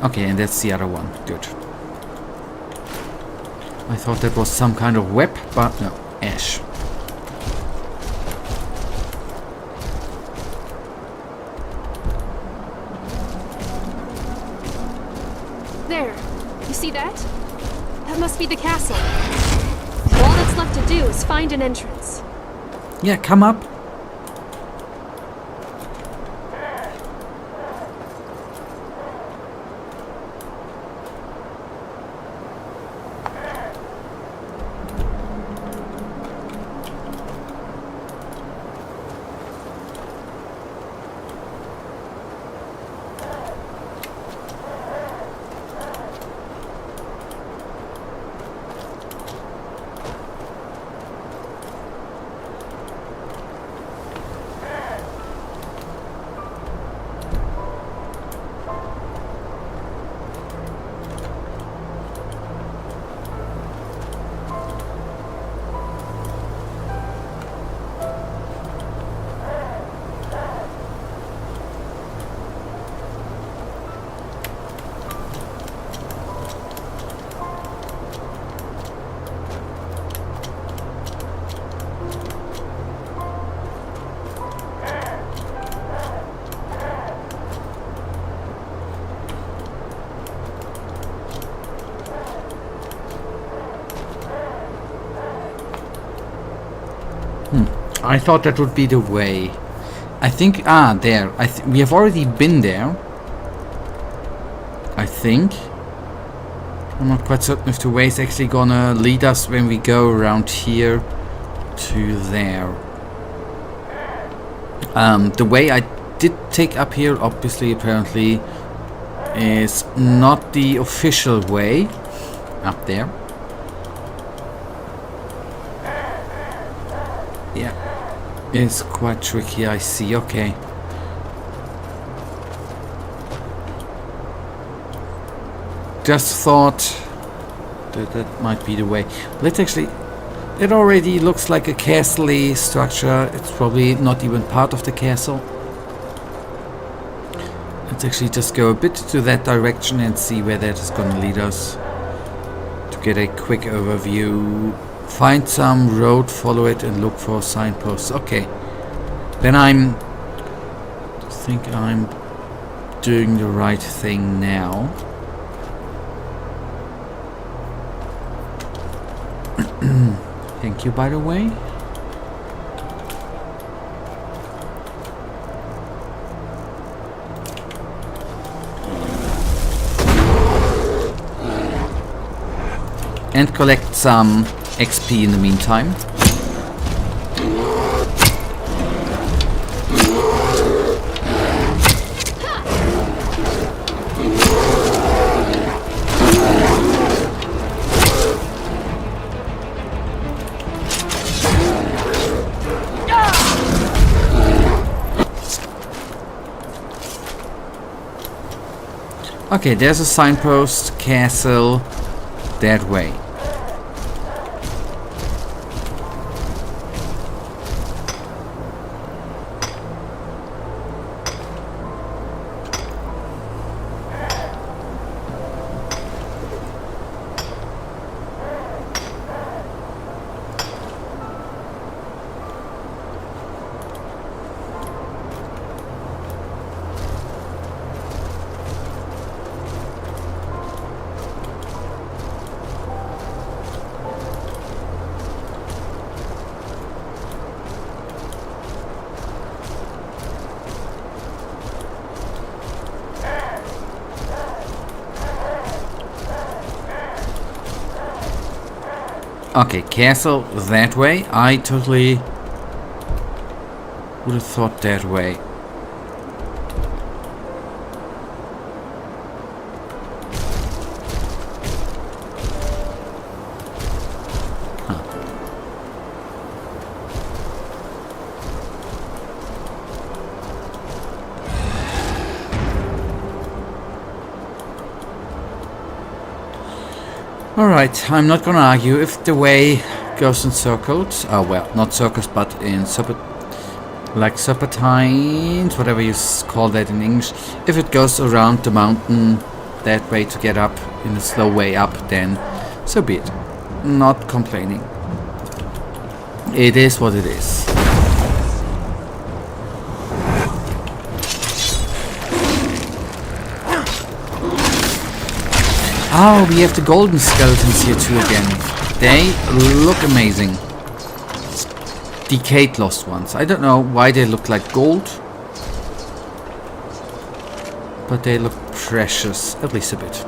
Okay, and that's the other one. Good. I thought that was some kind of web, but no, ash. There. You see that? That must be the castle. All that's left to do is find an entrance. Yeah, come up. I thought that would be the way. I think... there. We have already been there. I think. I'm not quite certain if the way is actually gonna lead us when we go around here to there. The way I did take up here, obviously, apparently, is not the official way up there. Yeah, it's quite tricky, I see. Okay. Just thought that that might be the way. Let's actually... It already looks like a castle-y structure. It's probably not even part of the castle. Let's actually just go a bit to that direction and see where that is going to lead us. To get a quick overview. Find some road, follow it, and look for signposts. Okay. Then I think I'm doing the right thing now. Thank you, by the way. And collect some XP in the meantime. Okay, there's a signpost, castle, that way. Okay, castle that way. I totally would have thought that way. Alright, I'm not gonna argue. If the way goes in circles, well, not circles, but in serpentines, whatever you call that in English. If it goes around the mountain that way to get up in a slow way up, then so be it. Not complaining. It is what it is. Oh, we have the golden skeletons here too again. They look amazing. Decayed lost ones. I don't know why they look like gold. But they look precious, at least a bit.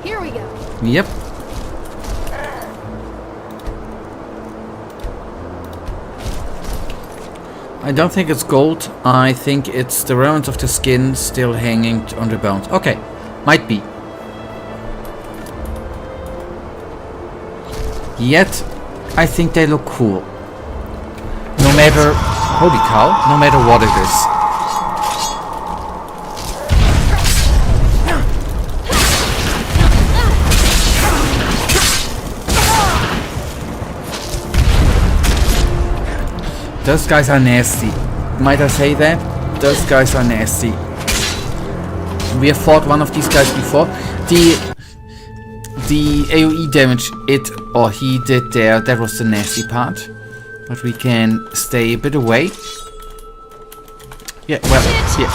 Here we go. Yep. I don't think it's gold. I think it's the remnants of the skin still hanging on the bones. Okay, might be. Yet, I think they look cool. No matter... Holy cow. No matter what it is. Those guys are nasty. Might I say that? Those guys are nasty. We have fought one of these guys before. The AoE damage he did there, that was the nasty part. But we can stay a bit away. Yeah, well, yeah.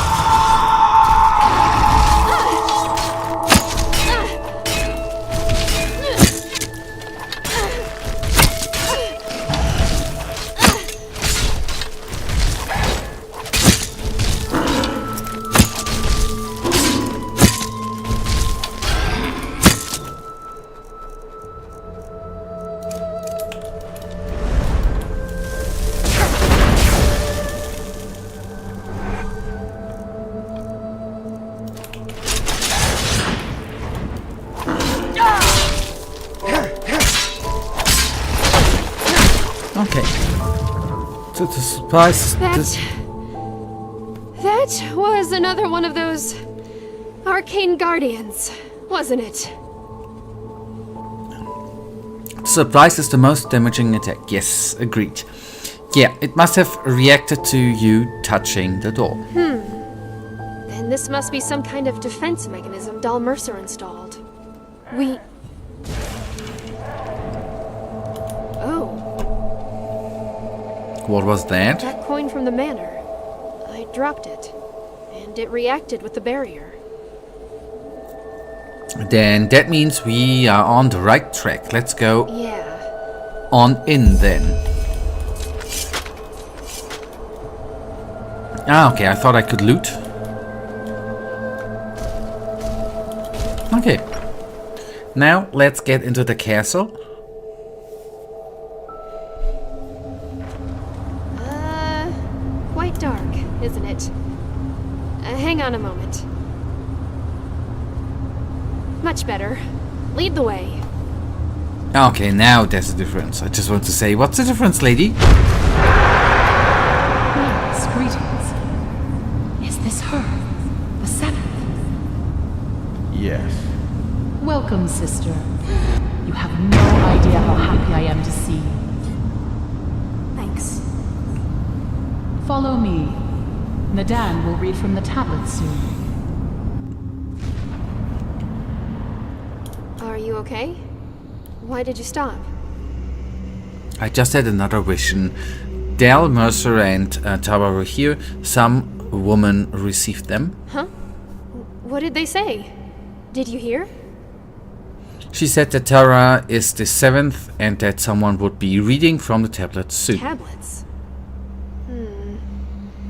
Okay. So the surprise. That was another one of those arcane guardians, wasn't it? Surprise is the most damaging attack. Yes, agreed. Yeah, it must have reacted to you touching the door. Then this must be some kind of defense mechanism Dal Mercer installed. Oh. What was that? That coin from the manor. I dropped it, and it reacted with the barrier. Then that means we are on the right track. Let's go Yeah. on in then. Ah, okay, I thought I could loot. Okay. Now let's get into the castle. Quite dark, isn't it? Hang on a moment. Much better. Lead the way. Okay, now there's a difference. I just want to say, what's the difference, lady? Yes, greetings. Is this her? The seventh? Yes. Welcome, sister. You have no idea how happy I am to see you. Thanks. Follow me. Nadan will read from the tablet soon. Are you okay? Why did you stop? I just had another vision. Dal, Mercer, and Tara were here. Some woman received them. Huh? What did they say? Did you hear? She said that Tara is the seventh and that someone would be reading from the tablet soon. Tablets?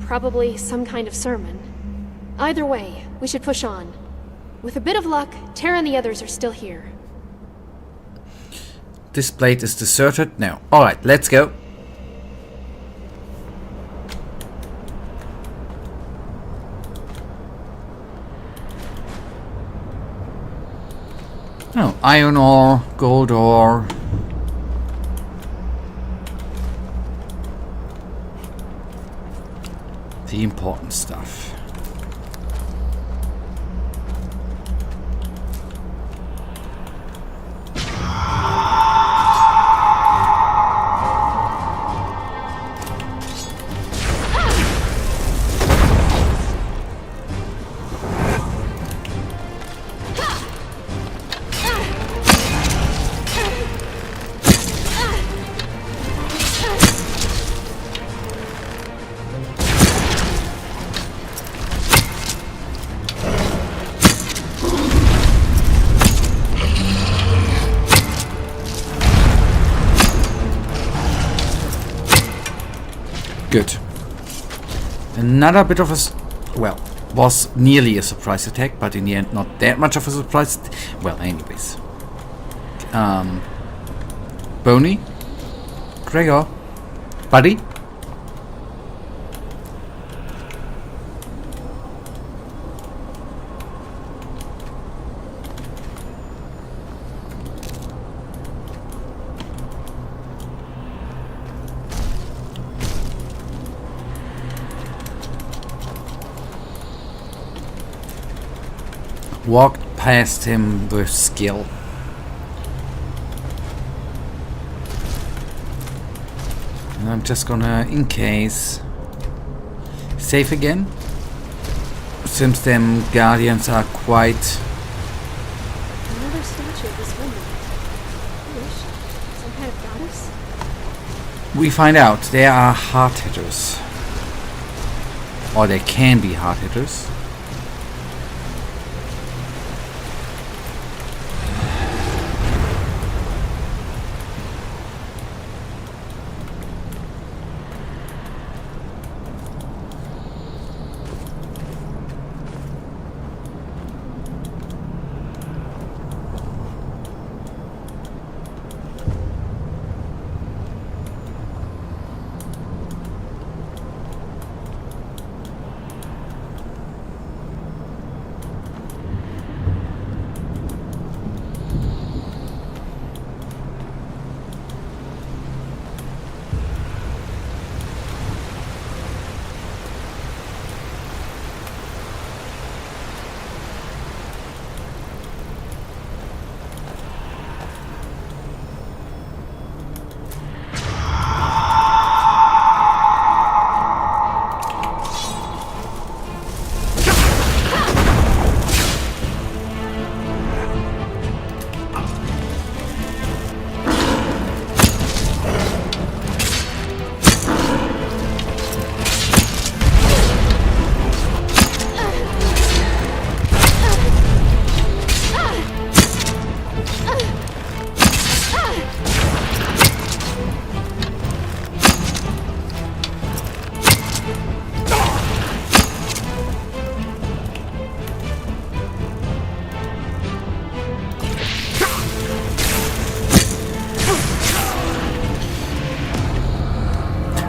Probably some kind of sermon. Either way, we should push on. With a bit of luck, Tara and the others are still here. This plate is deserted now. Alright, let's go. Oh, iron ore, gold ore. The important stuff. Good. Another bit of a... well, was nearly a surprise attack, but in the end not that much of a surprise. Well, anyways. Boney? Gregor? Buddy? Walked past him with skill. And I'm just gonna, in case, save again. Seems them guardians are quite... Another statue of this woman. Who is she? Some kind of goddess? We find out they are hard-hitters. Or they can be hard-hitters.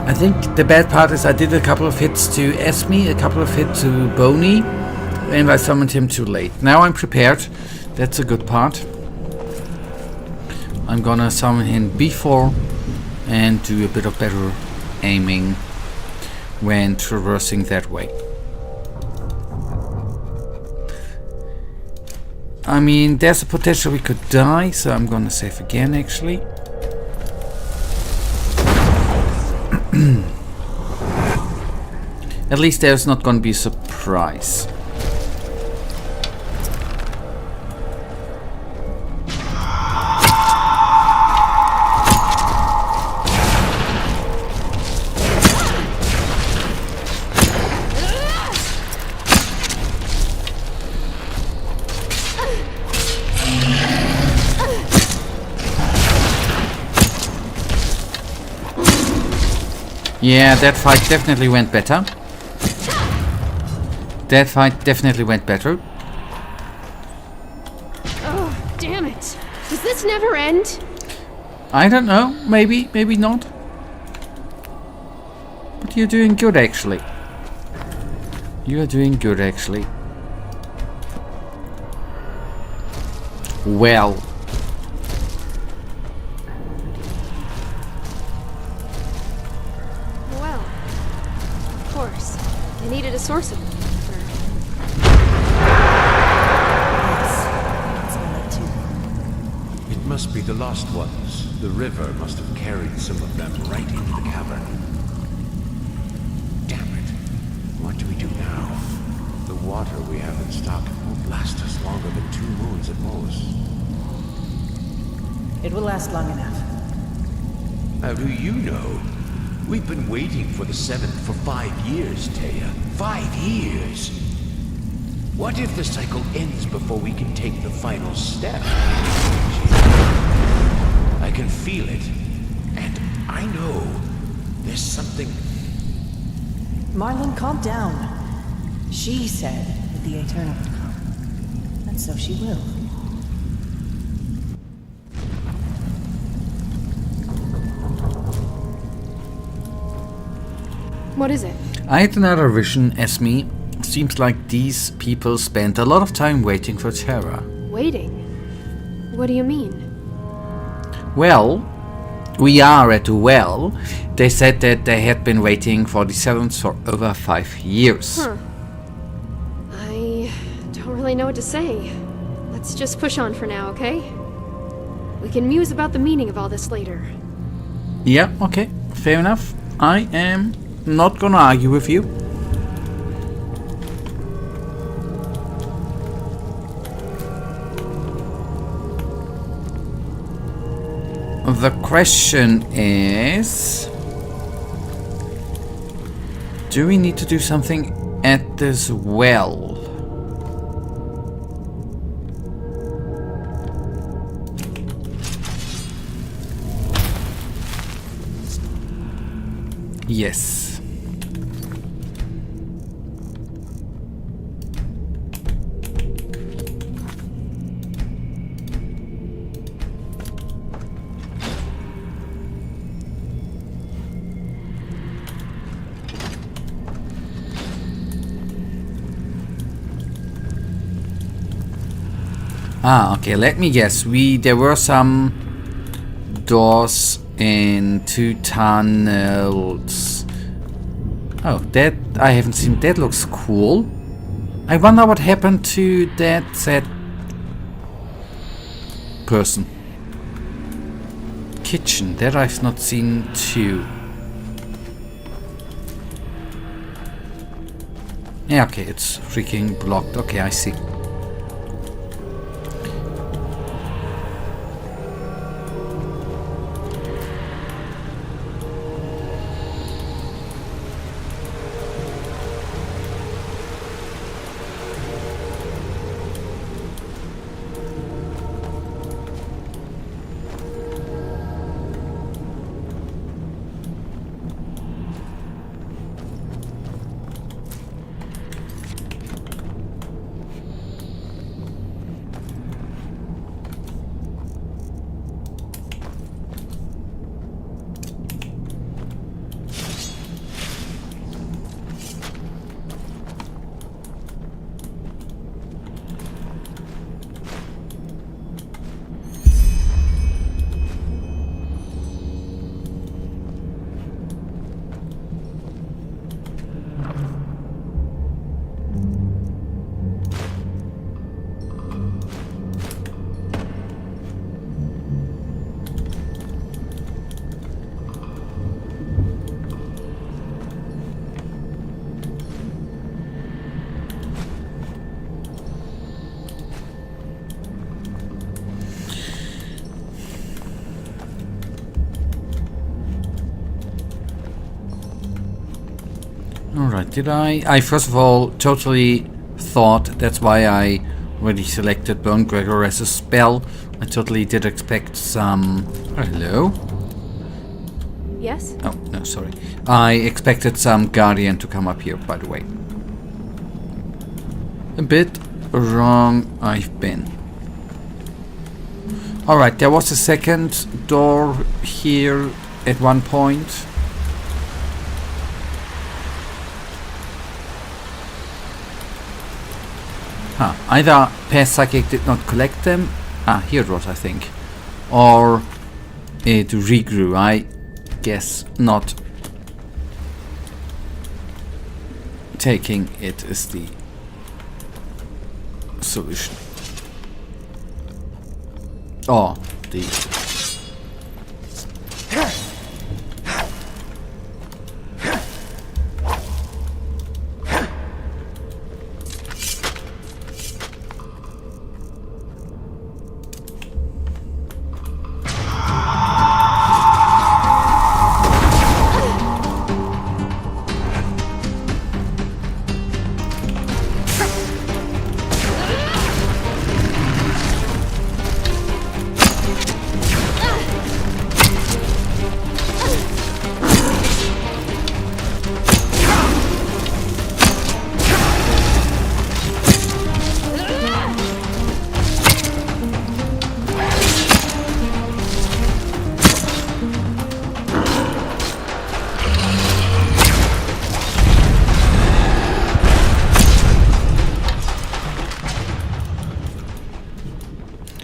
I think the bad part is I did a couple of hits to Esme, a couple of hits to Boney, and I summoned him too late. Now I'm prepared. That's a good part. I'm gonna summon him before and do a bit of better aiming when traversing that way. I mean, there's a potential we could die, so I'm gonna save again actually. At least there's not gonna be a surprise. Yeah, that fight definitely went better. That fight definitely went better. Oh, damn it. Does this never end? I don't know. Maybe, maybe not. But you're doing good, actually. You are doing good, actually. Well. Well, of course. I needed a source of water. It must be the lost ones. The river must have carried some of them right into the cavern. Damn it. What do we do now? The water we have in stock won't last us longer than 2 moons at most. It will last long enough. How do you know? We've been waiting for the 7th for 5 years, Taya. 5 years! What if the cycle ends before we can take the final step? I can feel it. And I know there's something... Marlon, calm down. She said that the Eternal would come. And so she will. What is it? I had another vision, Esme. Seems like these people spent a lot of time waiting for Terra. Waiting? What do you mean? Well, we are at the well. They said that they had been waiting for the 7th for over 5 years. Huh. I don't really know what to say. Let's just push on for now, okay? We can muse about the meaning of all this later. Yeah, okay, fair enough. I am not gonna argue with you. the question is... do we need to do something at this well? Yes. Ah, okay, let me guess. There were some doors into tunnels. Oh, that I haven't seen. That looks cool. I wonder what happened to that person. Kitchen, that I've not seen too. Yeah, okay, it's freaking blocked. Okay, I see. Alright, did I first of all totally thought, that's why I already selected Bone Gregor as a spell. I totally did expect some... hello? Yes? Oh, no, sorry. I expected some Guardian to come up here, by the way. A bit wrong I've been. Alright, there was a second door here at one point. Huh. Either Past Psychic did not collect them. Ah, here it was, I think. Or it regrew. I guess not taking it is the solution. Or the...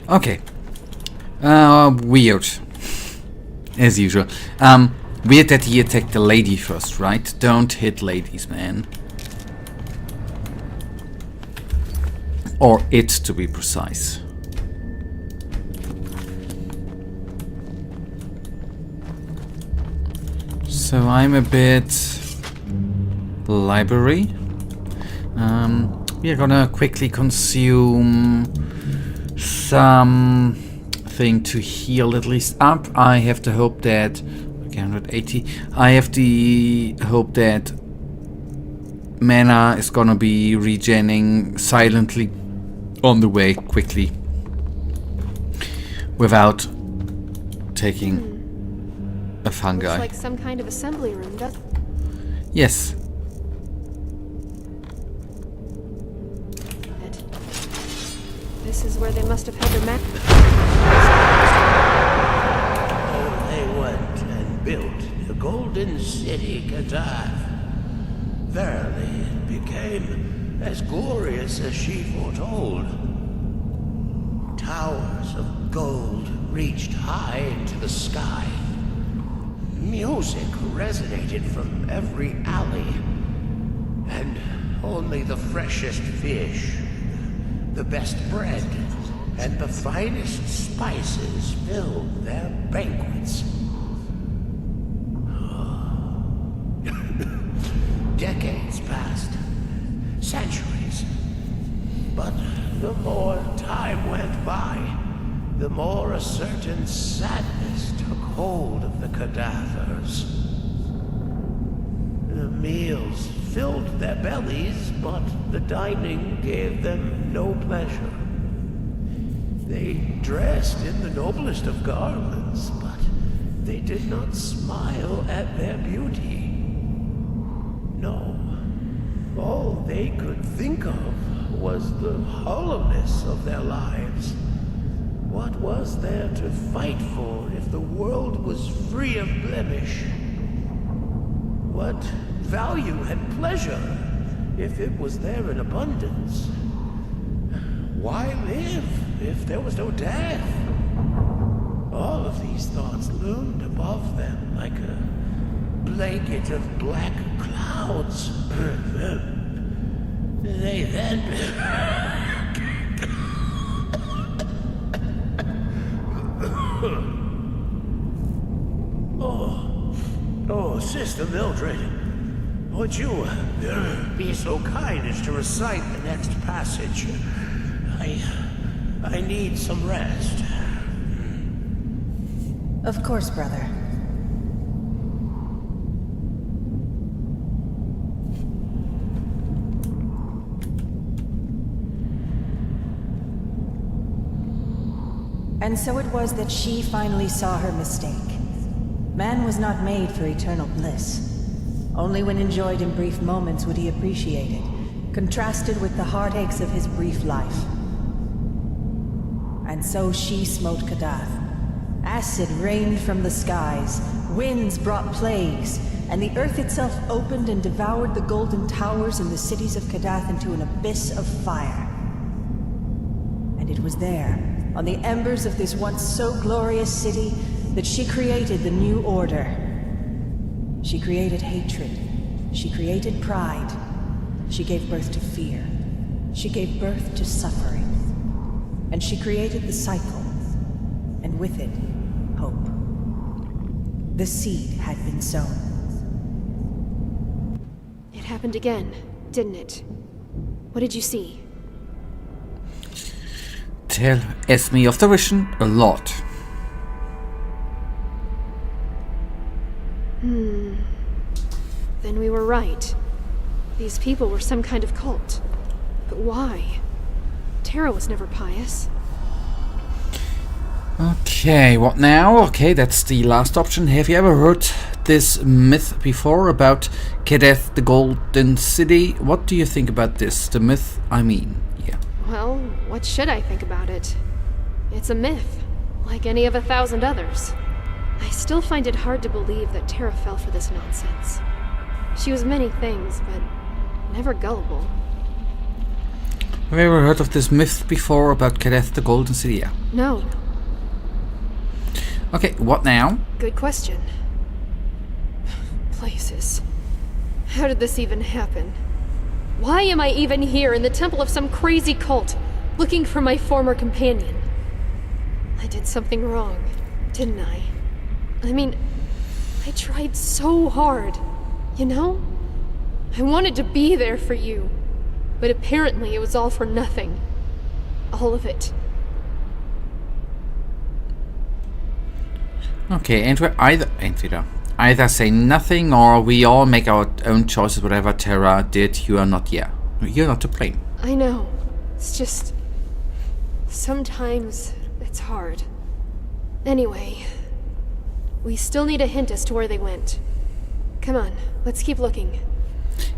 Okay. Weird. As usual. Weird that he attacked the lady first, right? Don't hit ladies, man. Or it, to be precise. So I'm a bit... library. We are gonna quickly consume some thing to heal at least up. I have to hope that... Okay, 180. I have the hope that mana is gonna be regening silently on the way quickly. Without taking a fungi. Looks like some kind of assembly room, doesn't it? Yes. This is where they must have had their map. They went and built the golden city Kadath. Verily, it became as glorious as she foretold. Towers of gold reached high into the sky. Music resonated from every alley. And only the freshest fish, the best bread, and the finest spices filled their banquets. Decades passed, centuries. But the more time went by, the more a certain sadness took hold of the Kadathers. The meals filled their bellies, but the dining gave them no pleasure. They dressed in the noblest of garments, but they did not smile at their beauty. No, all they could think of was the hollowness of their lives. What was there to fight for if the world was free of blemish? What value had pleasure if it was there in abundance? Why live if there was no death? All of these thoughts loomed above them like a blanket of black clouds. They then... Oh, Sister Mildred, would you be so kind as to recite the next passage? I need some rest. Of course, brother. And so it was that she finally saw her mistake. Man was not made for eternal bliss. Only when enjoyed in brief moments would he appreciate it, contrasted with the heartaches of his brief life. And so she smote Kadath. Acid rained from the skies, winds brought plagues, and the earth itself opened and devoured the golden towers and the cities of Kadath into an abyss of fire. And it was there, on the embers of this once so glorious city, that she created the new order. She created hatred. She created pride. She gave birth to fear. She gave birth to suffering. And she created the cycle, and with it, hope. The seed had been sown. It happened again, didn't it? What did you see? Tell Esme of the vision a lot. Then we were right. These people were some kind of cult. But why? Terra was never pious. Okay, what now? Okay, that's the last option. Have you ever heard this myth before about Kadath, the Golden City? What do you think about this? The myth, I mean, yeah. Well, what should I think about it? It's a myth, like any of 1,000 others. I still find it hard to believe that Terra fell for this nonsense. She was many things, but never gullible. Have you ever heard of this myth before about Kadath, the Golden City? Yeah. No. Okay, what now? Good question. Places. How did this even happen? Why am I even here in the temple of some crazy cult, looking for my former companion? I did something wrong, didn't I? I mean, I tried so hard, you know? I wanted to be there for you, but apparently it was all for nothing. All of it. Okay, and we're either say nothing or we all make our own choices. Whatever Terra did, you are not here. You're not to blame. I know. It's just... sometimes it's hard. Anyway, we still need a hint as to where they went. Come on, let's keep looking.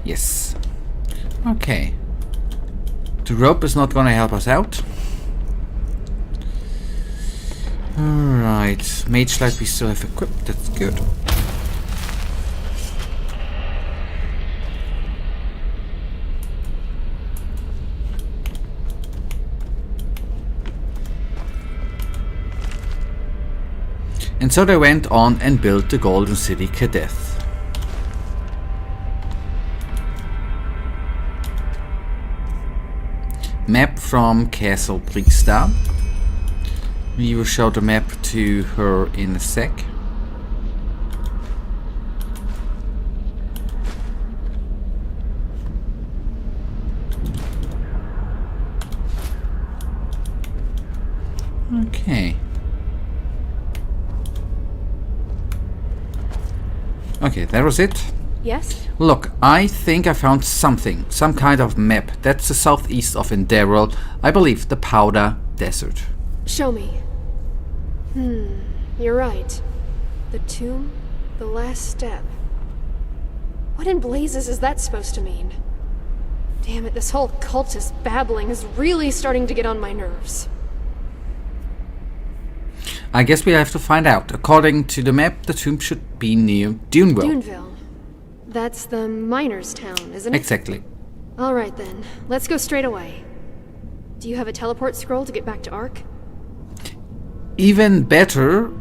Yes. Okay. The rope is not gonna help us out. Alright. Mage Light we still have equipped. That's good. And so they went on and built the Golden City Kadeth. Map from Castle Brigstad. We will show the map to her in a sec. Okay. Okay, that was it. Yes? Look, I think I found something. Some kind of map. That's the southeast of Enderal. I believe the Powder Desert. Show me. You're right. The tomb, the last step. What in blazes is that supposed to mean? Damn it, this whole cultist babbling is really starting to get on my nerves. I guess we have to find out. According to the map, the tomb should be near Duneville. Duneville. That's the miners' town, isn't it? Exactly. Alright then, let's go straight away. Do you have a teleport scroll to get back to Ark? Even better,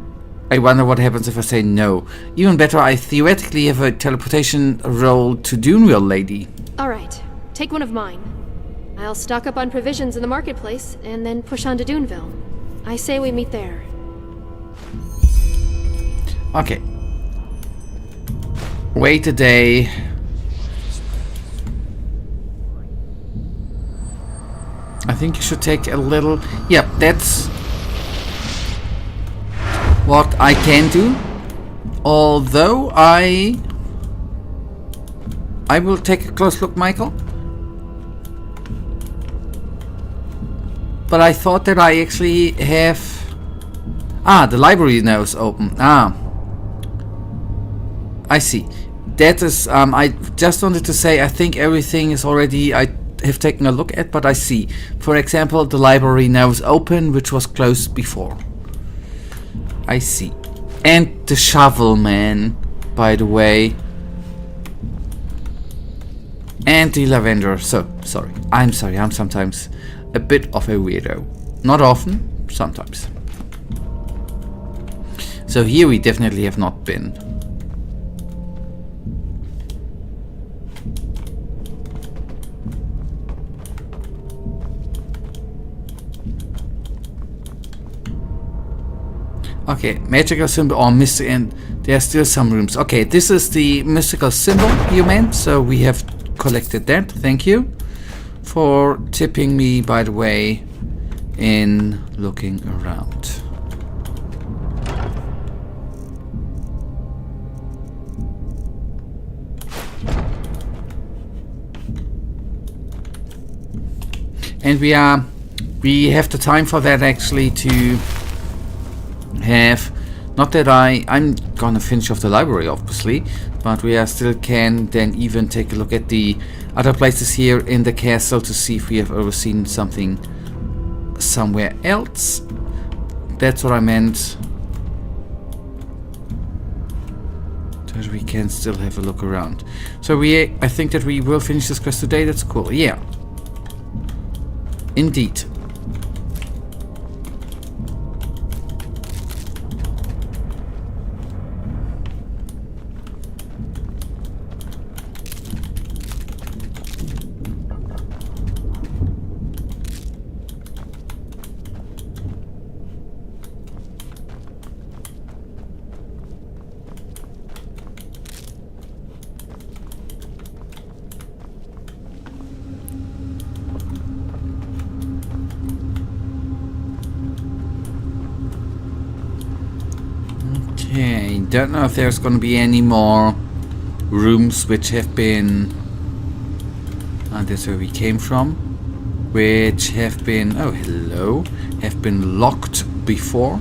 I wonder what happens if I say no. Even better, I theoretically have a teleportation roll to Duneville, lady. Alright, take one of mine. I'll stock up on provisions in the marketplace, and then push on to Duneville. I say we meet there. Okay. Wait a day. I think you should take a little... Yep, that's what I can do. Although I will take a close look, Michael. But I thought that I actually have... the library now is open. I see. That is, I just wanted to say, I think everything is already, I have taken a look at, but I see. For example, the library now is open, which was closed before. I see. And the shovel man, by the way. And the lavender. So, sorry. I'm sorry, I'm sometimes a bit of a weirdo. Not often, sometimes. So here we definitely have not been. Okay, magical symbol or mystical, and there are still some rooms. Okay, this is the mystical symbol you meant, so we have collected that. Thank you for tipping me, by the way, in looking around. And we have the time for that actually to have, not that I'm gonna finish off the library obviously, but we still can then even take a look at the other places here in the castle to see if we have overseen something somewhere else. That's what I meant. That we can still have a look around. So I think that we will finish this quest today. That's cool. Yeah. Indeed. don't know if there's going to be any more rooms which have been... that's where we came from. Which have been... oh, hello. Have been locked before.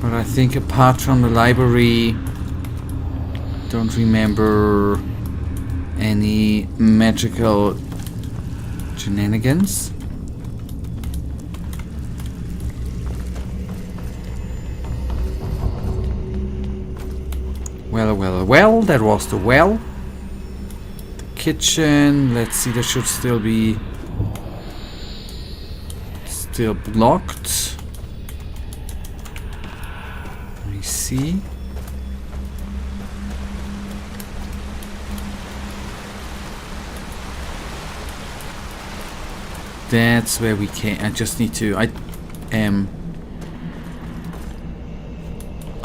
But I think apart from the library, don't remember any magical shenanigans. Well, that was the well. The kitchen, let's see, there should still be... still blocked. Let me see. That's where we came. I just need to...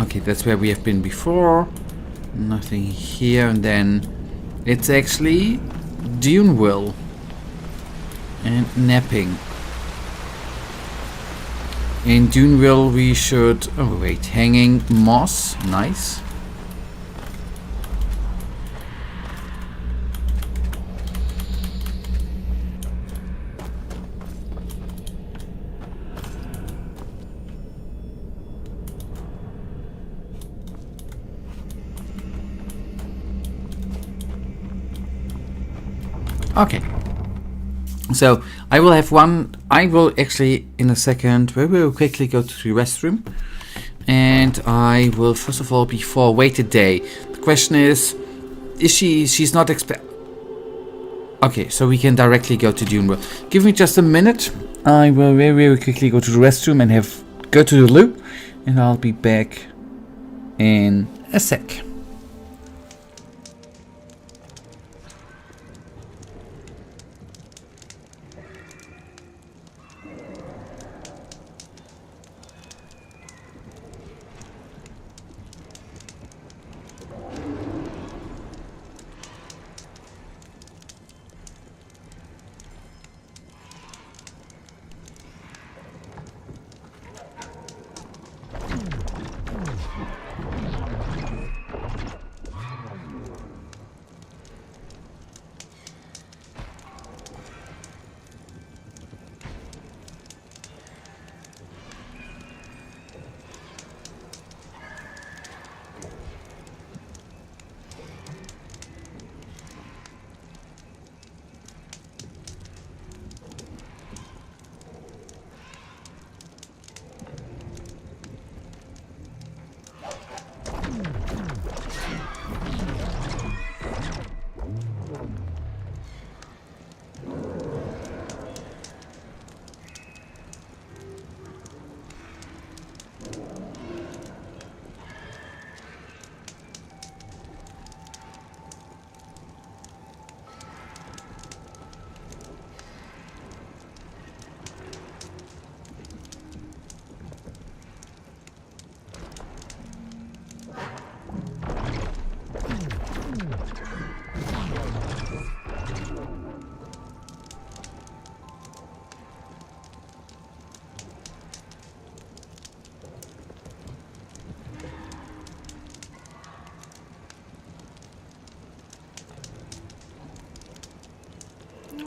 okay, that's where we have been before. Nothing here, and then it's actually Duneville and napping. In Duneville we should... oh wait, hanging moss, nice. Okay, so I will have one. I will actually in a second, we will quickly go to the restroom, and I will first of all before wait a day. The question is she's not okay, so we can directly go to Duneville. Give me just a minute. I will very, very quickly go to the restroom and go to the loo, and I'll be back in a sec.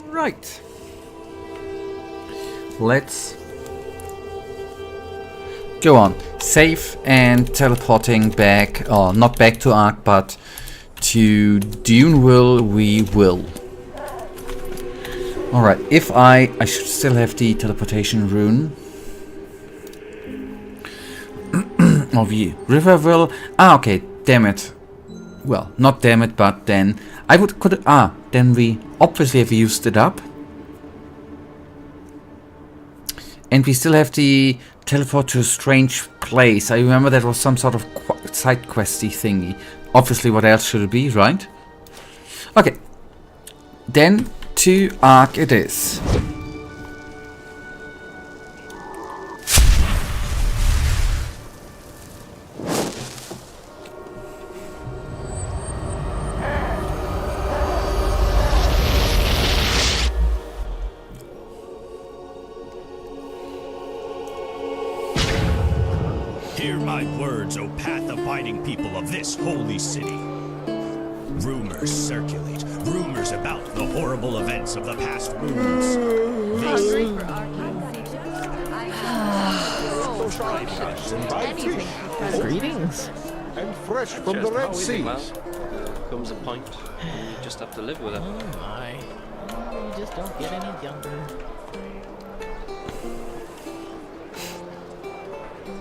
Right. Let's go on. Save and teleporting back, or not back to Ark, but to Duneville we will. Alright, if I should still have the teleportation rune. Of the Riverville. Okay, damn it. Well, not damn it, but then then we obviously have used it up. And we still have the teleport to a strange place. I remember that was some sort of side questy thingy. Obviously, what else should it be, right? Okay. Then to Ark it is. words, O path-abiding people of this holy city. Rumors circulate. Rumors about the horrible events of the past moons. Greetings. And fresh from the Red Sea. Comes a point, and you just have to live with it. Oh my. You just don't get any younger.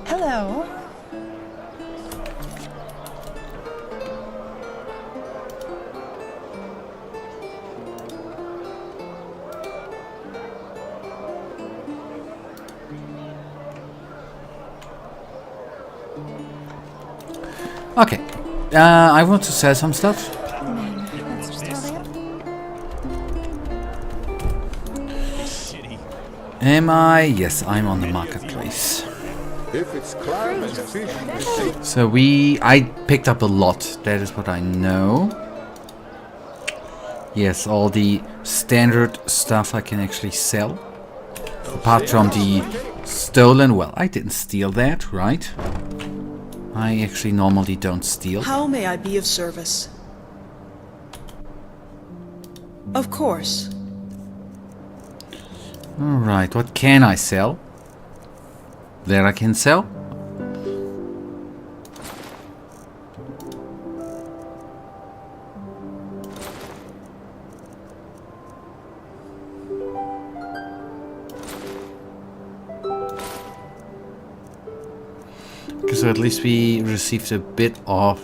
Hello. Okay. I want to sell some stuff. That's just how they are. Am I? Yes, I'm on the marketplace. If it's crab and fish, So I picked up a lot. That is what I know. Yes, all the standard stuff I can actually sell. Apart from the stolen. Well, I didn't steal that, right? I actually normally don't steal. How may I be of service? Of course. Alright, what can I sell? There I can sell. Okay, so at least we received a bit of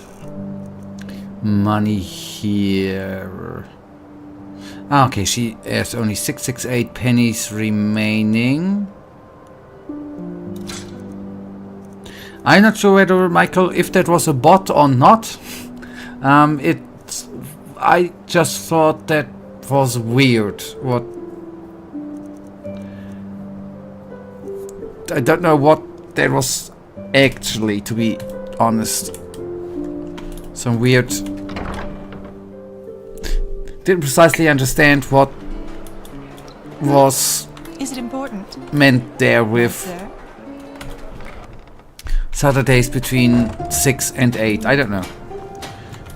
money here. Ah, okay, she has only 668 pennies remaining. I'm not sure whether, Michael, if that was a bot or not. I just thought that was weird. What? I don't know what that was actually, to be honest. Some weird... Didn't precisely understand what was Is it important? meant there with Sir? Saturdays between 6 and 8. I don't know.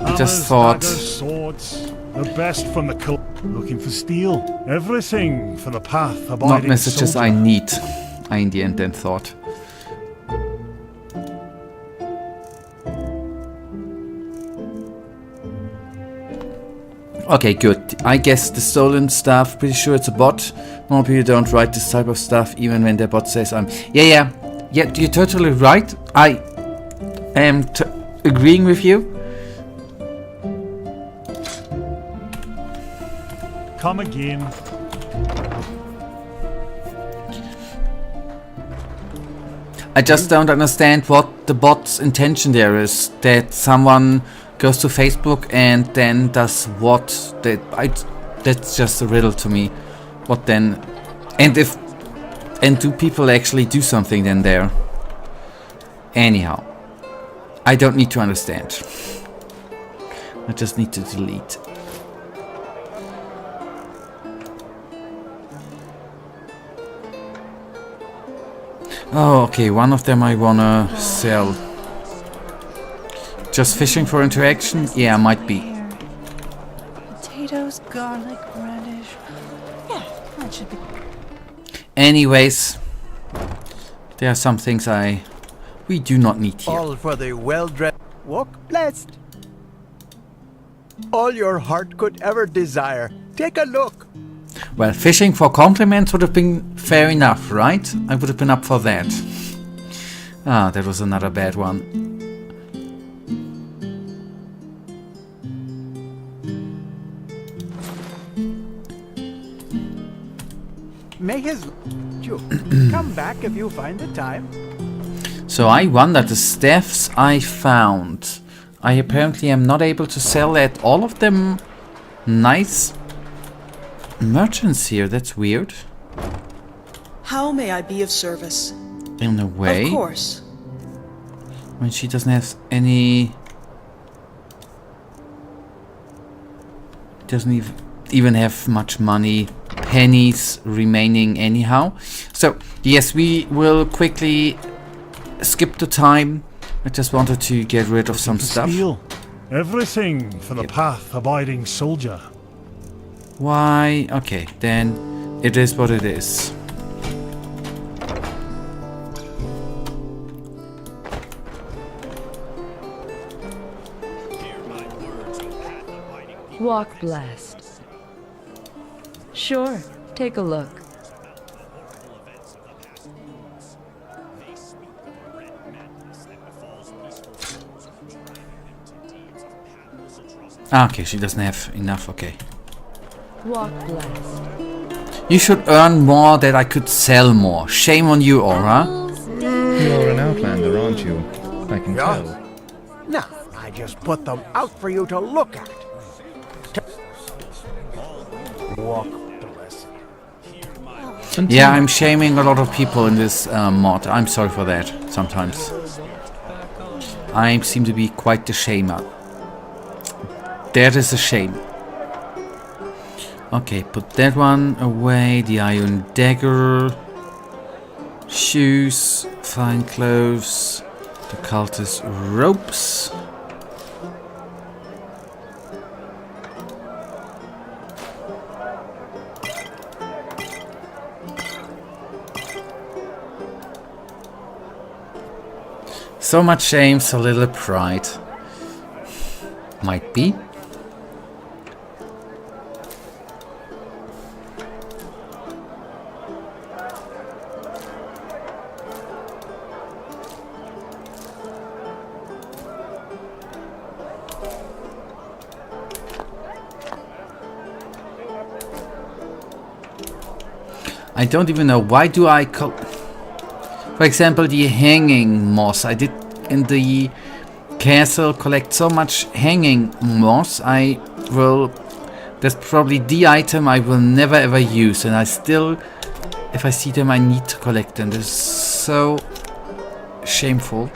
I just thought... daggers, swords, the best from the looking for steel. Everything for the path abiding Not messages soldier. I need. I in the end then thought. Okay, good. I guess the stolen stuff, pretty sure it's a bot. More people don't write this type of stuff even when their bot says I'm... Yeah, you're totally right. I am agreeing with you. Come again. I just don't understand what the bot's intention there is. That someone goes to Facebook and then does what? That's just a riddle to me. What then? And do people actually do something then there? Anyhow, I don't need to understand. I just need to delete. Oh, okay, one of them I wanna sell. Just fishing for interaction? Yeah, might be. Potatoes, garlic, radish. Yeah, that should be. Anyways, there are some things we do not need here. All for the well-dressed. Walk blessed. All your heart could ever desire. Take a look. Well, fishing for compliments would have been fair enough, right? I would have been up for that. Ah, that was another bad one. May his you come back if you find the time. So I wonder, the staffs I found, I apparently am not able to sell at all of them. Nice merchants here, that's weird. How may I be of service? In a way. Of course. When she doesn't have any... Doesn't even have much money. Pennies remaining anyhow. So, yes, we will quickly skip the time I just wanted to get rid of some To stuff. steal everything for the path-abiding soldier. Why? Okay, then it is what it is. Walk blessed. Sure, take a look. Ah, okay, she doesn't have enough, okay. Walk blessed. You should earn more that I could sell more. Shame on you, Aura. You're an Outlander, aren't you? I can tell. No, I just put them out for you to look at. Walk blessed. Yeah, I'm shaming a lot of people in this mod. I'm sorry for that, sometimes. I seem to be quite the shamer. That is a shame. Okay, put that one away. The iron dagger. Shoes. Fine clothes. The cultist ropes. So much shame, so little pride. Might be. I don't even know, why do I call... For example, the hanging moss. I did in the castle collect so much hanging moss. I will... That's probably the item I will never ever use. And I still, if I see them, I need to collect them. This is so shameful.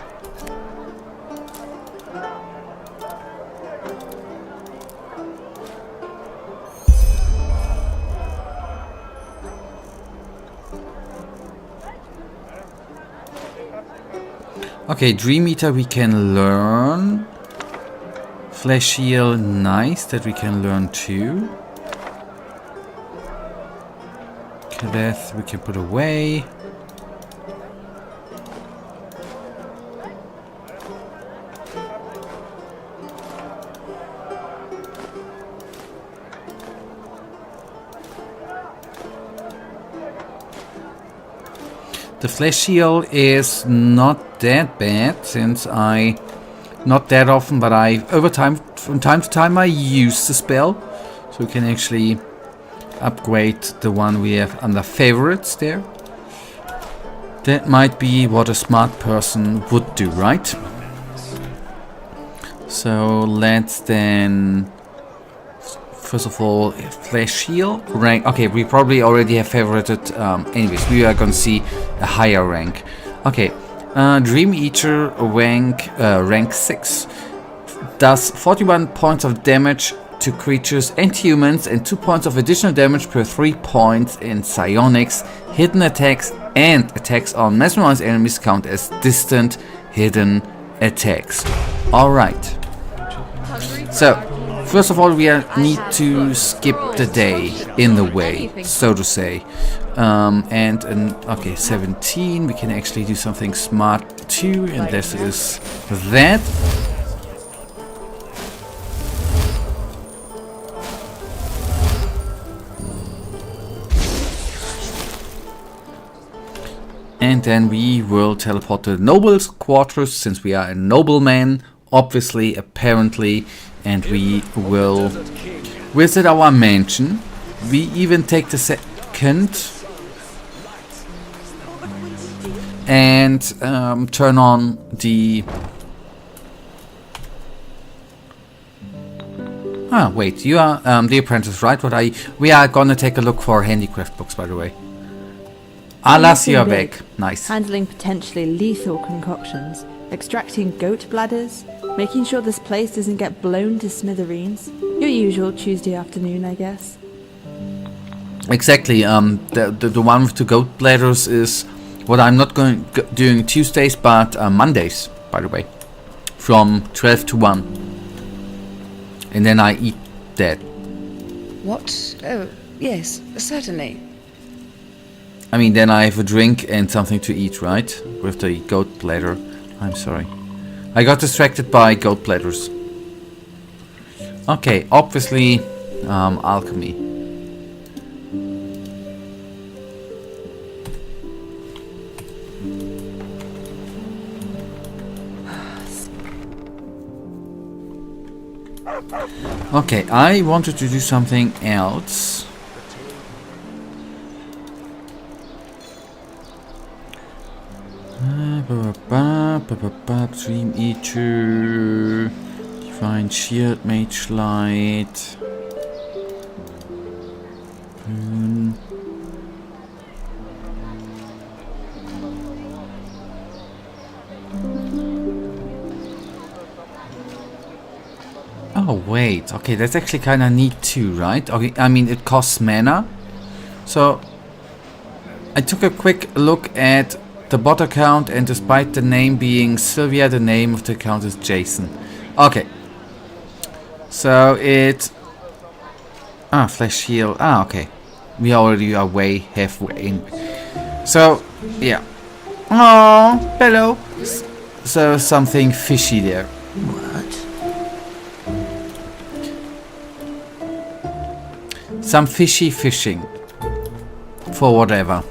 Okay, Dream Eater we can learn. Flesh Heal, nice, that we can learn too. Death we can put away. The Flesh Heal is not that bad, since I, not that often, but I, over time, from time to time I use the spell. So we can actually upgrade the one we have under favorites there. That might be what a smart person would do, right? So let's then, first of all, Flesh Heal rank. Okay, we probably already have favorited. Anyways, we are gonna see a higher rank. Okay, Dream Eater rank 6 does 41 points of damage to creatures and humans, and 2 points of additional damage per 3 points in psionics. Hidden attacks and attacks on mesmerized enemies count as distant hidden attacks. All right. So. First of all, we need to skip the day in the way, so to say. Okay, 17, we can actually do something smart too, and this is that. And then we will teleport to the noble's quarters, since we are a nobleman, obviously, apparently. And we will visit our mansion. We even take the second and turn on the... Ah, wait, you are the apprentice, right? We are gonna take a look for handicraft books, by the way. Alas, you're back. Nice. Handling potentially lethal concoctions, extracting goat bladders, making sure this place doesn't get blown to smithereens. Your usual Tuesday afternoon, I guess. Exactly. The one with the goat bladders is what I'm not doing Tuesdays, but Mondays, by the way. from 12 to 1. And then I eat that. What? Oh, yes, certainly. I mean, then I have a drink and something to eat, right? With the goat bladder. I'm sorry. I got distracted by goat bladders. Okay, obviously, alchemy. Okay, I wanted to do something else. Dream Eater, Divine Shield, Mage Light. Oh wait, okay, that's actually kind of neat too, right? Okay, I mean it costs mana. So I took a quick look at the bot account, and despite the name being Sylvia, the name of the account is Jason. Okay. So it... Flesh shield. Okay. We already are way halfway in. So, yeah. Oh, hello. So something fishy there. What? Some fishy fishing. For whatever.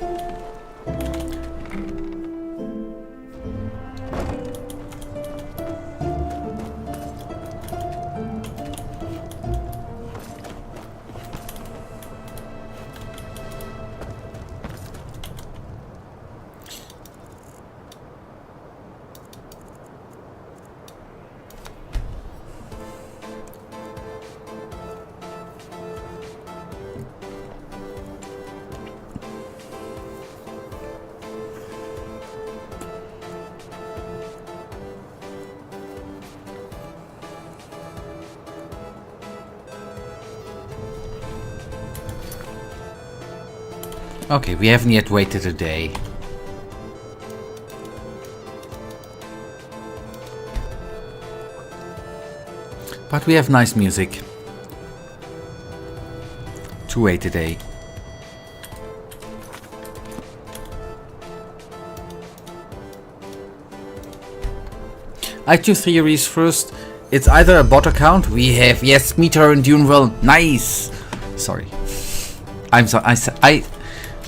Okay, we haven't yet waited a day. But we have nice music to wait a day. I choose theories first. It's either a bot account. We have, yes, Meter and Duneville. Nice. Sorry. I'm sorry.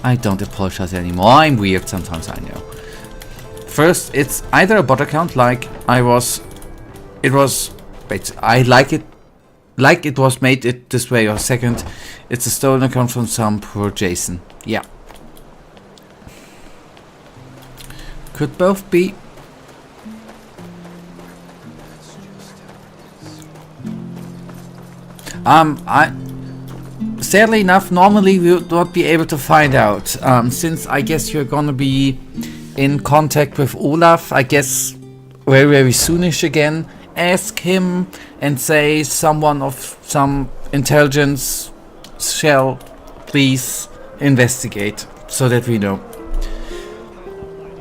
I don't apologize anymore. I'm weird sometimes, I know. First, it's either a bot account like I was... It was... Wait, I like it was made it this way. Or second, it's a stolen account from some poor Jason. Yeah. Could both be. Sadly enough, normally we would not be able to find out. Since I guess you're gonna be in contact with Olaf, I guess very, very soonish again. Ask him and say someone of some intelligence shall please investigate so that we know.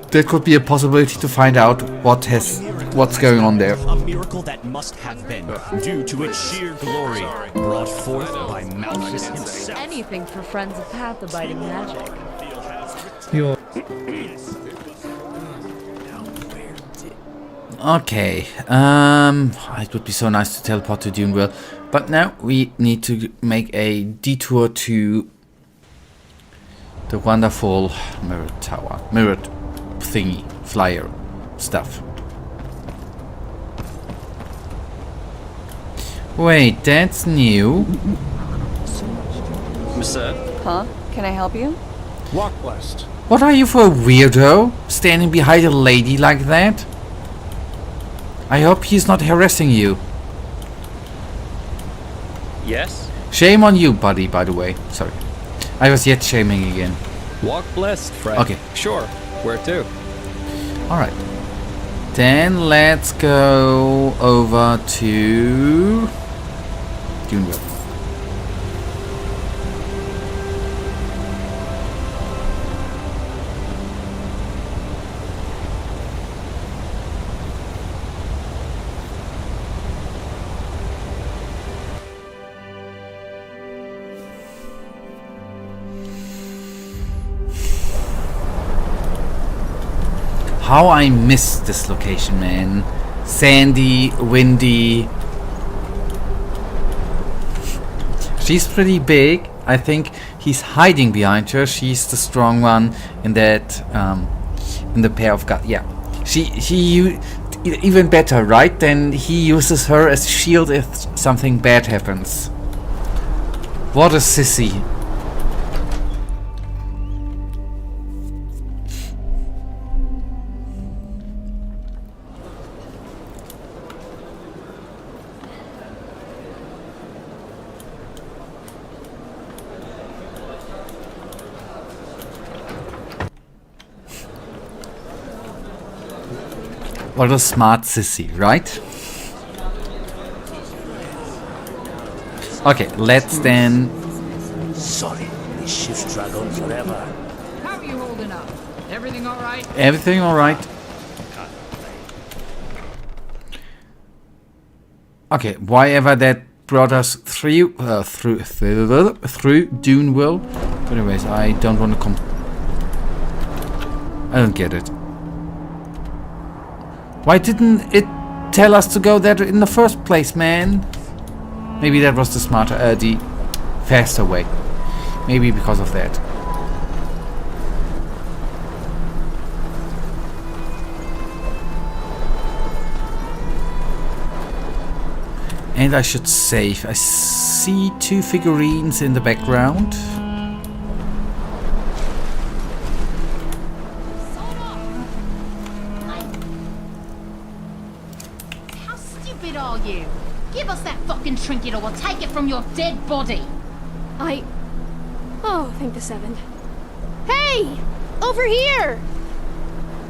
There could be a possibility to find out what's going on there. A miracle that must have been due to its sheer glory, brought forth by Malchus himself. Anything for friends of path abiding magic. Okay, it would be so nice to teleport to Duneville, but now we need to make a detour to the wonderful mirror thingy, flyer stuff. Wait, that's new. Sir? Huh? Can I help you? Walk blessed. What are you for a weirdo? Standing behind a lady like that? I hope he's not harassing you. Yes? Shame on you, buddy, by the way. Sorry. I was yet shaming again. Walk blessed, friend. Okay. Sure. Where to? Alright. Then let's go over to Duneville. How I miss this location, man. Sandy, windy. She's pretty big. I think he's hiding behind her. She's the strong one in that, in the pair of guys. Yeah. She even better, right? Then he uses her as a shield if something bad happens. What a sissy. What a smart sissy, right? Okay, let's then... Sorry, this shift's dragged on forever. How are you holding up? Everything alright? Everything alright? Okay, why ever that brought us through Duneville. But anyways, I don't want to I don't get it. Why didn't it tell us to go there in the first place, man? Maybe that was the smarter, the faster way. Maybe because of that. And I should save. I see 2 figurines in the background. Are you? Give us that fucking trinket or we'll take it from your dead body. Oh, thank the 7. Hey! Over here!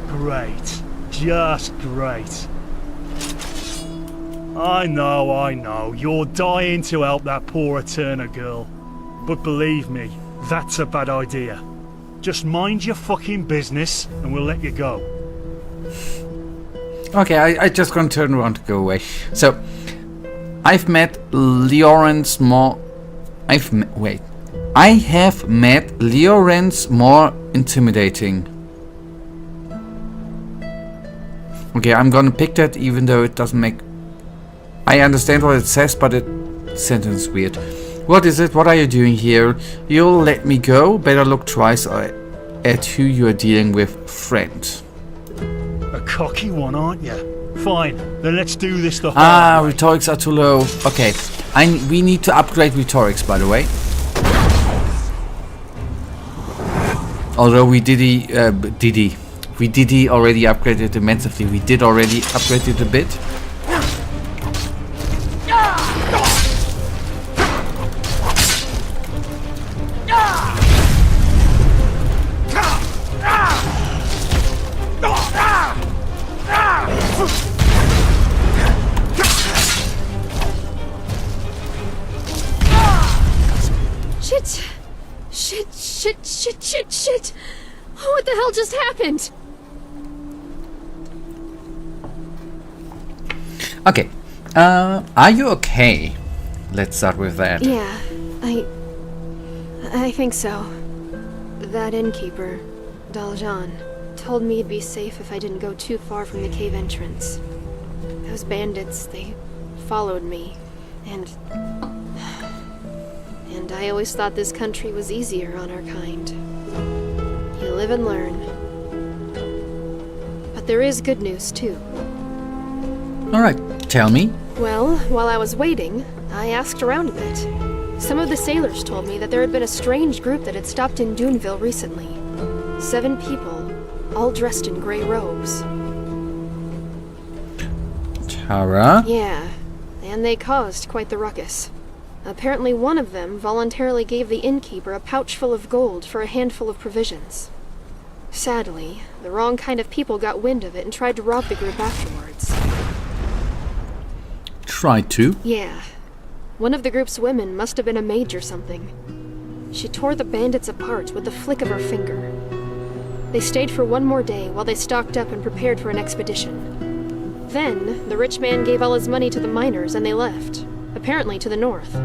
Great. Just great. I know. You're dying to help that poor Eterna girl. But believe me, that's a bad idea. Just mind your fucking business and we'll let you go. Okay, I just gonna turn around to go away. So, I've met Leorens more... I have met Leorens more intimidating. Okay, I'm gonna pick that even though it doesn't make... I understand what it says, but it sentence is weird. What is it? What are you doing here? You'll let me go? Better look twice at who you are dealing with, friend. A cocky one, aren't you? Fine, then let's do this the hard way. Rhetorics are too low. Okay, we need to upgrade rhetorics, by the way. Although we did already upgrade it immensely. We did already upgrade it a bit. Shit! Oh, what the hell just happened? Okay, are you okay? Let's start with that. Yeah, I think so. That innkeeper, Daljan, told me it'd be safe if I didn't go too far from the cave entrance. Those bandits, they followed me, and I always thought this country was easier on our kind. You live and learn. But there is good news, too. Alright, tell me. Well, while I was waiting, I asked around a bit. Some of the sailors told me that there had been a strange group that had stopped in Duneville recently. 7 people, all dressed in grey robes. Tara? Yeah, and they caused quite the ruckus. Apparently one of them voluntarily gave the innkeeper a pouch full of gold for a handful of provisions. Sadly, the wrong kind of people got wind of it and tried to rob the group afterwards. Tried to? Yeah. One of the group's women must have been a mage or something. She tore the bandits apart with the flick of her finger. They stayed for one more day while they stocked up and prepared for an expedition. Then, the rich man gave all his money to the miners and they left. Apparently to the north.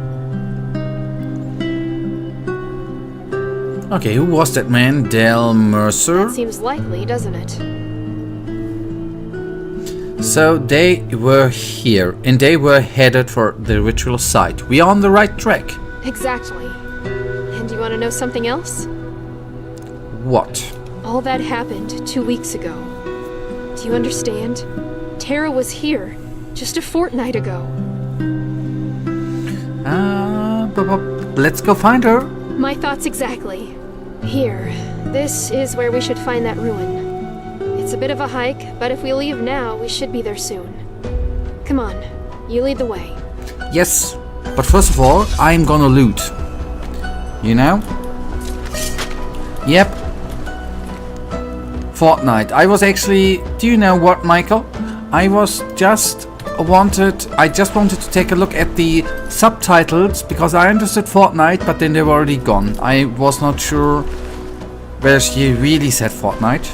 Okay, who was that man? Del Mercer? That seems likely, doesn't it? So they were here, and they were headed for the ritual site. We are on the right track. Exactly. And you want to know something else? What? All that happened 2 weeks ago. Do you understand? Tara was here just a fortnight ago. Let's go find her. My thoughts exactly. Here. This is where we should find that ruin. It's a bit of a hike, but if we leave now, we should be there soon. Come on, you lead the way. Yes, but first of all, I'm gonna loot. You know? Yep. Fortnite. I was actually... Do you know what, Michael? I just wanted to take a look at the subtitles, because I understood Fortnite, but then they were already gone. I was not sure where she really said Fortnite.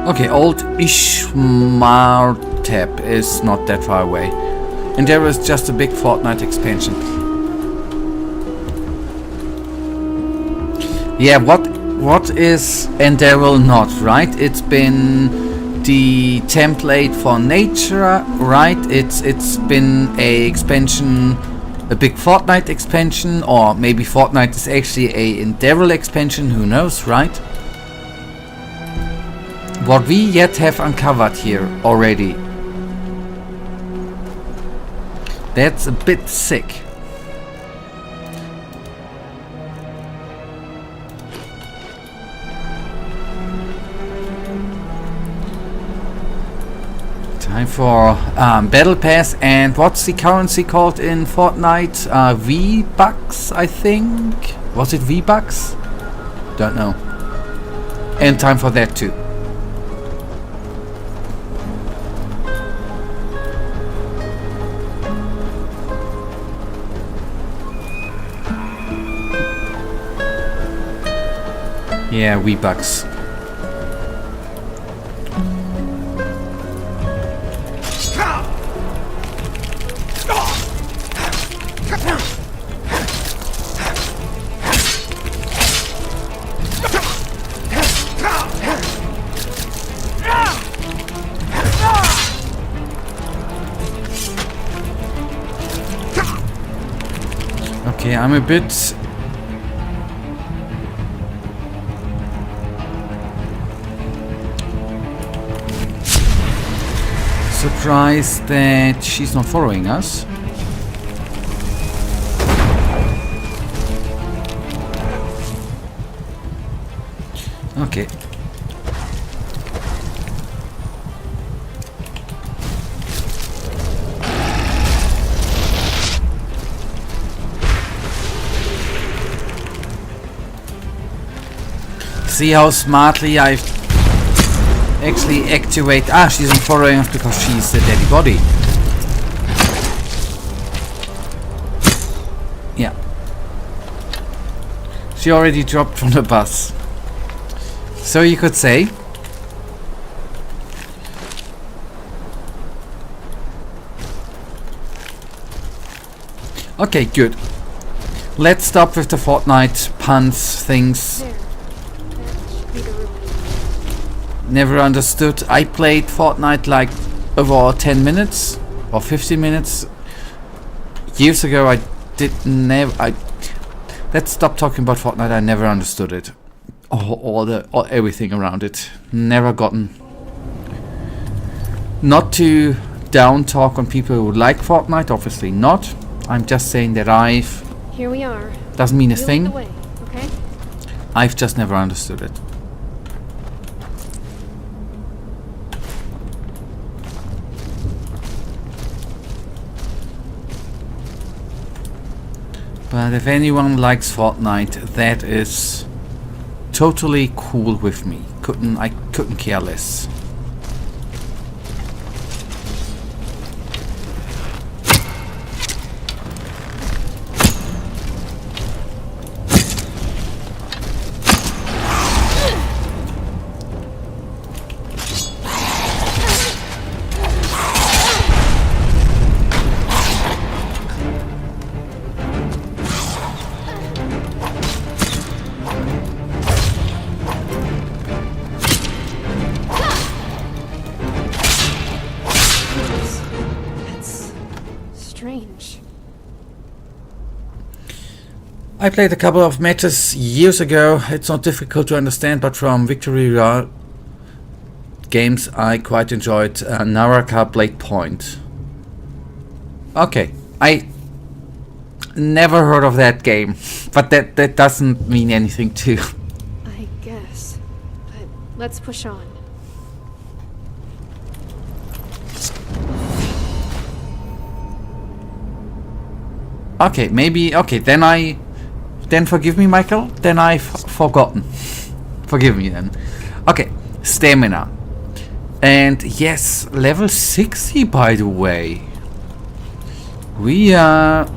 Okay, old Ishmartep is not that far away. And there is just a big Fortnite expansion. Yeah, what is Enderal not, right? It's been the template for nature, right? It's been a expansion, a big Fortnite expansion, or maybe Fortnite is actually a Enderal expansion, who knows, right? What we yet have uncovered here already. That's a bit sick. Time for Battle Pass, and what's the currency called in Fortnite? V-Bucks, I think? Was it V-Bucks? Don't know. And time for that too. Yeah, V-Bucks. Okay, I'm a bit surprised that she's not following us. Okay. See how smartly I've actually activate. She's not following us because she's the dead body. Yeah. She already dropped from the bus. So you could say. Okay, good. Let's stop with the Fortnite puns things. Never understood. I played Fortnite like over 10 minutes or 15 minutes years ago. I did never. Let's stop talking about Fortnite. I never understood it. All everything around it. Never gotten. Not to down talk on people who like Fortnite. Obviously not. I'm just saying that Here we are. Doesn't mean a thing. The way, okay? I've just never understood it. But if anyone likes Fortnite, that is totally cool with me. I couldn't care less. I played a couple of matches years ago. It's not difficult to understand, but from Victory Royale games I quite enjoyed Naraka Blade Point. Okay, I never heard of that game, but that doesn't mean anything too. I guess. But let's push on. Okay, maybe, okay, then forgive me, Michael, then I've forgotten. Forgive me then. Okay, stamina. And yes, level 60 by the way. We are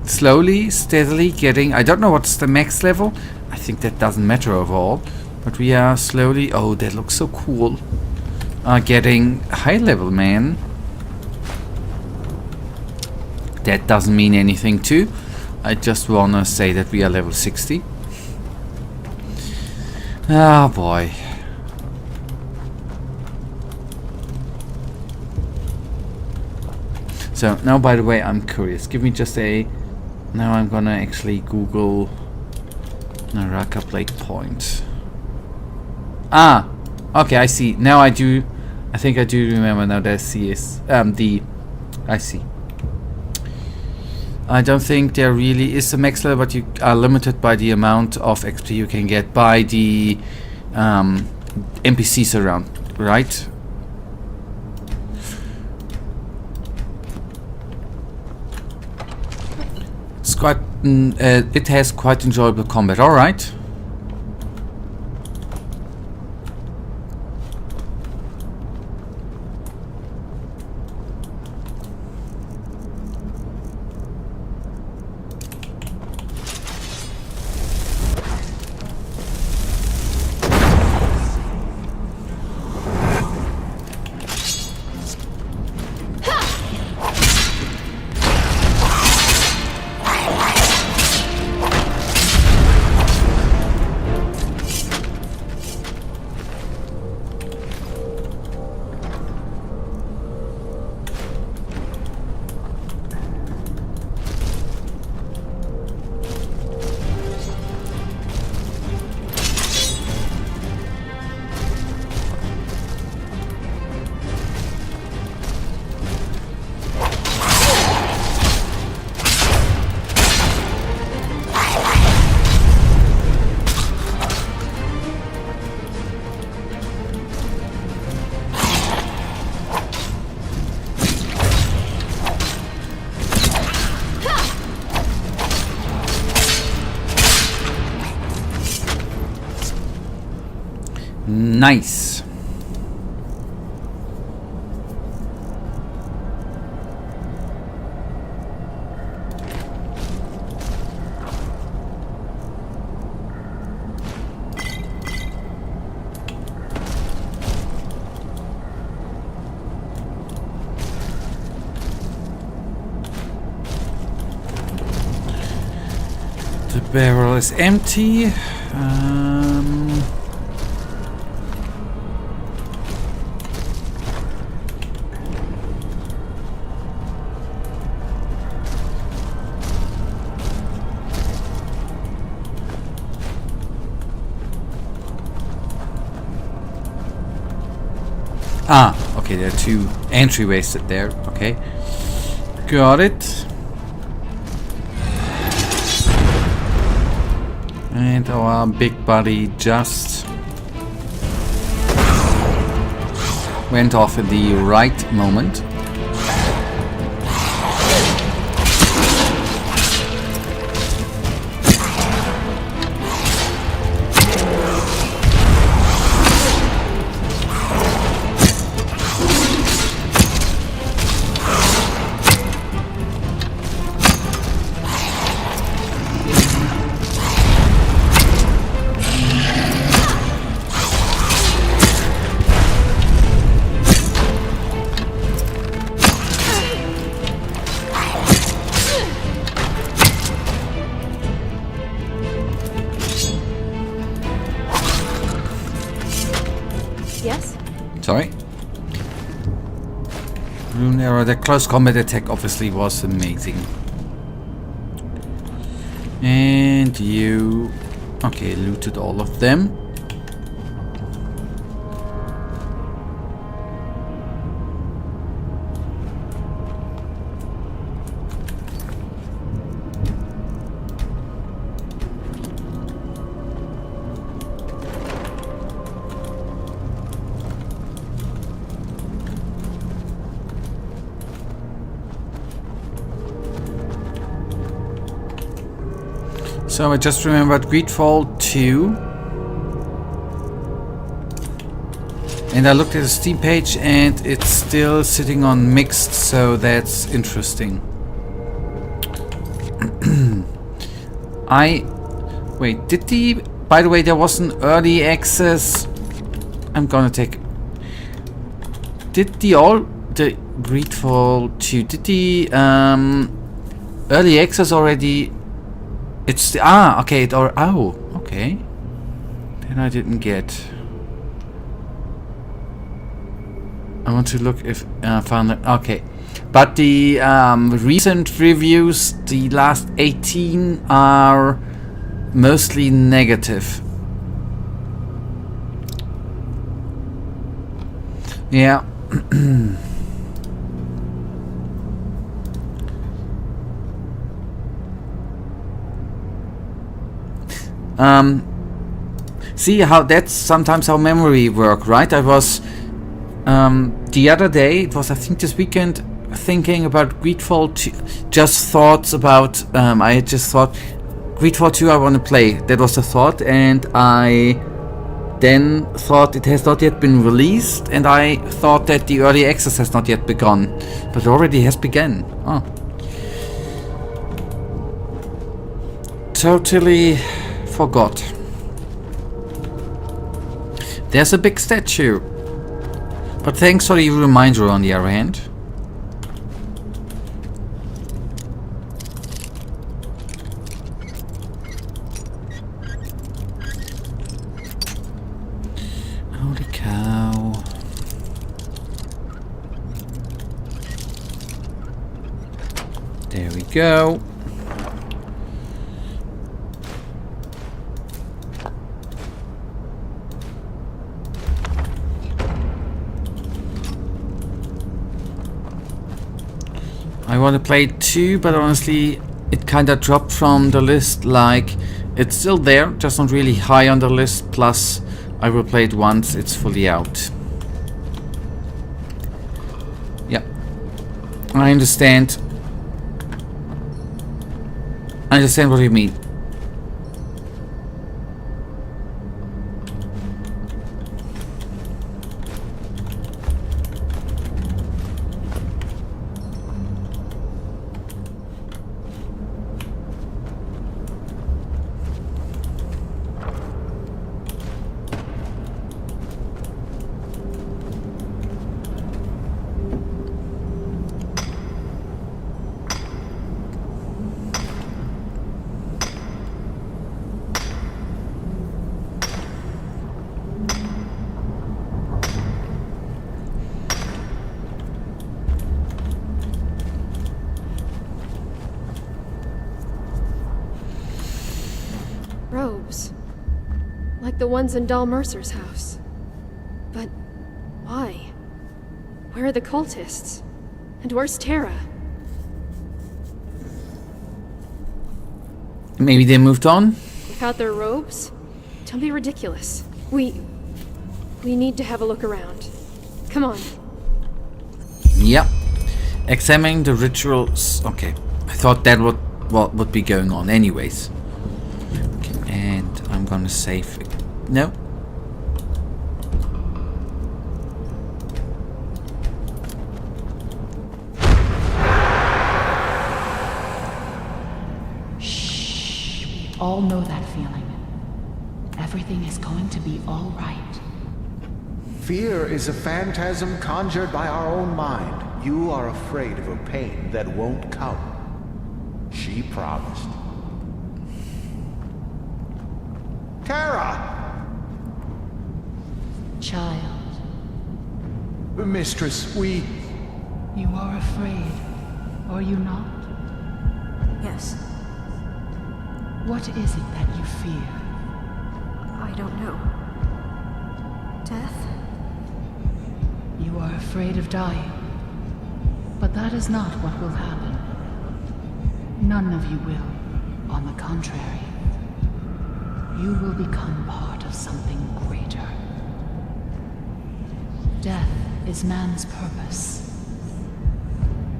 slowly, steadily getting, I don't know what's the max level. I think that doesn't matter overall. But we are slowly, oh that looks so cool. Getting high level, man. That doesn't mean anything too. I just wanna say that we are level 60. Ah boy. So now, by the way, I'm curious. Give me just a... Now I'm gonna actually Google Naraka Blade Point. Ah! Okay, I see. Now I do... I think I do remember now that C is... I see. I don't think there really is a max level, but you are limited by the amount of XP you can get by the NPCs around, right? It's quite... it has quite enjoyable combat, alright. Nice. The barrel is empty. Ah, okay, there are two entryways there. Okay, got it. And our big buddy just went off at the right moment. Yes? Sorry? Rune arrow, the close combat attack obviously was amazing. And you... Okay, looted all of them. So I just remembered Greedfall 2. And I looked at the Steam page and it's still sitting on mixed, so that's interesting. Wait, did the... By the way, there was an early access... I'm gonna take... Did the Greedfall 2... Did the early access already... It's the, okay, okay. Then I didn't get. I want to look if I found it. Okay, but the recent reviews, the last 18 are mostly negative. Yeah. See how that's sometimes how memory work, right? I was the other day, it was I think this weekend, thinking about Greedfall 2, just thoughts about, I had just thought, Greedfall 2 I want to play, that was the thought, and I then thought it has not yet been released, and I thought that the early access has not yet begun, but it already has begun. Oh. Totally forgot. There's a big statue. But thanks for the reminder on the other hand. Holy cow. There we go. I want to play it too, but honestly it kinda dropped from the list, like it's still there, just not really high on the list, plus I will play it once it's fully out. Yeah, I understand. I understand what you mean. Robes. Like the ones in Doll Mercer's house. But why? Where are the cultists? And where's Tara? Maybe they moved on? Without their robes? Don't be ridiculous. We need to have a look around. Come on. Yep. Examining the rituals. Okay. I thought that would be going on anyways. Okay, and I'm gonna save it. No. Shh. We all know that feeling. Everything is going to be all right. Fear is a phantasm conjured by our own mind. You are afraid of a pain that won't come. She promised. Tara! Child. Mistress, we... You are afraid, are you not? Yes. What is it that you fear? I don't know. Death? You are afraid of dying. But that is not what will happen. None of you will. On the contrary. You will become part of something greater. Death is man's purpose.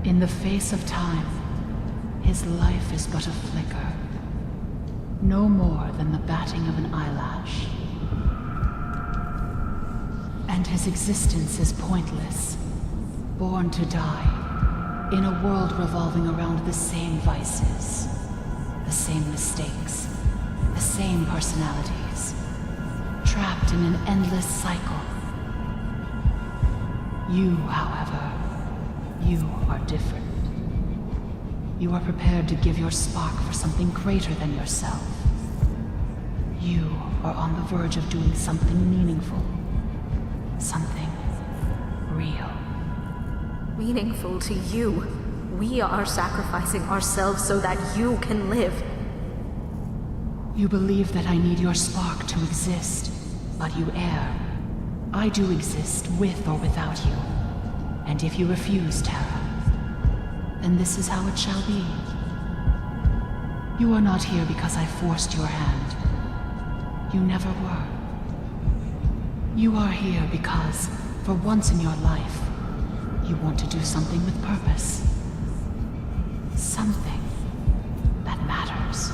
In the face of time, his life is but a flicker. No more than the batting of an eyelash. And his existence is pointless. Born to die, in a world revolving around the same vices, the same mistakes, the same personalities, trapped in an endless cycle. You, however, you are different. You are prepared to give your spark for something greater than yourself. You are on the verge of doing something meaningful. Something real. Meaningful to you. We are sacrificing ourselves so that you can live. You believe that I need your spark to exist, but you err. I do exist with or without you. And if you refuse, Terra, then this is how it shall be. You are not here because I forced your hand. You never were. You are here because, for once in your life, you want to do something with purpose. Something that matters.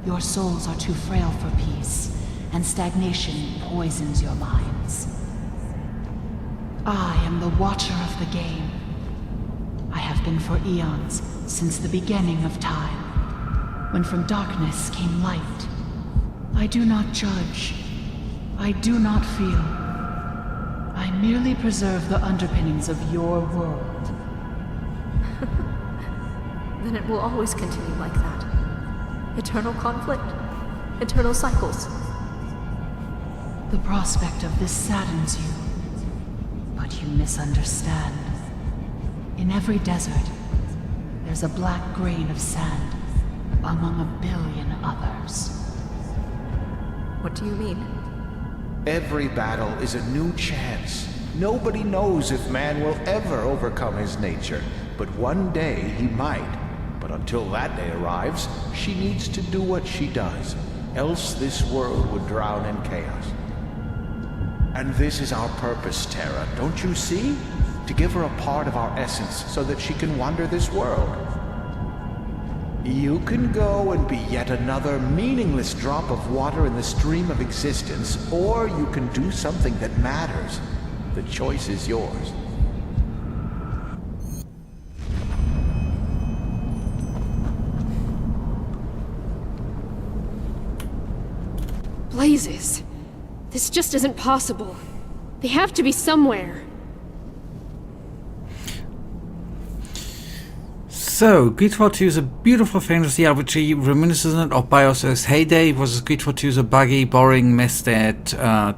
Your souls are too frail for peace, and stagnation poisons your minds. I am the watcher of the game. I have been for eons, since the beginning of time, when from darkness came light. I do not judge. I do not feel. I merely preserve the underpinnings of your world. Then it will always continue like that. Eternal conflict. Eternal cycles. The prospect of this saddens you. But you misunderstand. In every desert, there's a black grain of sand among a billion others. What do you mean? Every battle is a new chance. Nobody knows if man will ever overcome his nature, but one day he might. But until that day arrives, she needs to do what she does, else this world would drown in chaos. And this is our purpose, Terra, don't you see? To give her a part of our essence so that she can wander this world. You can go and be yet another meaningless drop of water in the stream of existence, or you can do something that matters. The choice is yours. Blazes! This just isn't possible. They have to be somewhere. So, Grid War 2 is a beautiful fantasy RPG reminiscent of Bioshaz's heyday, versus Grid War 2 is a buggy, boring mess that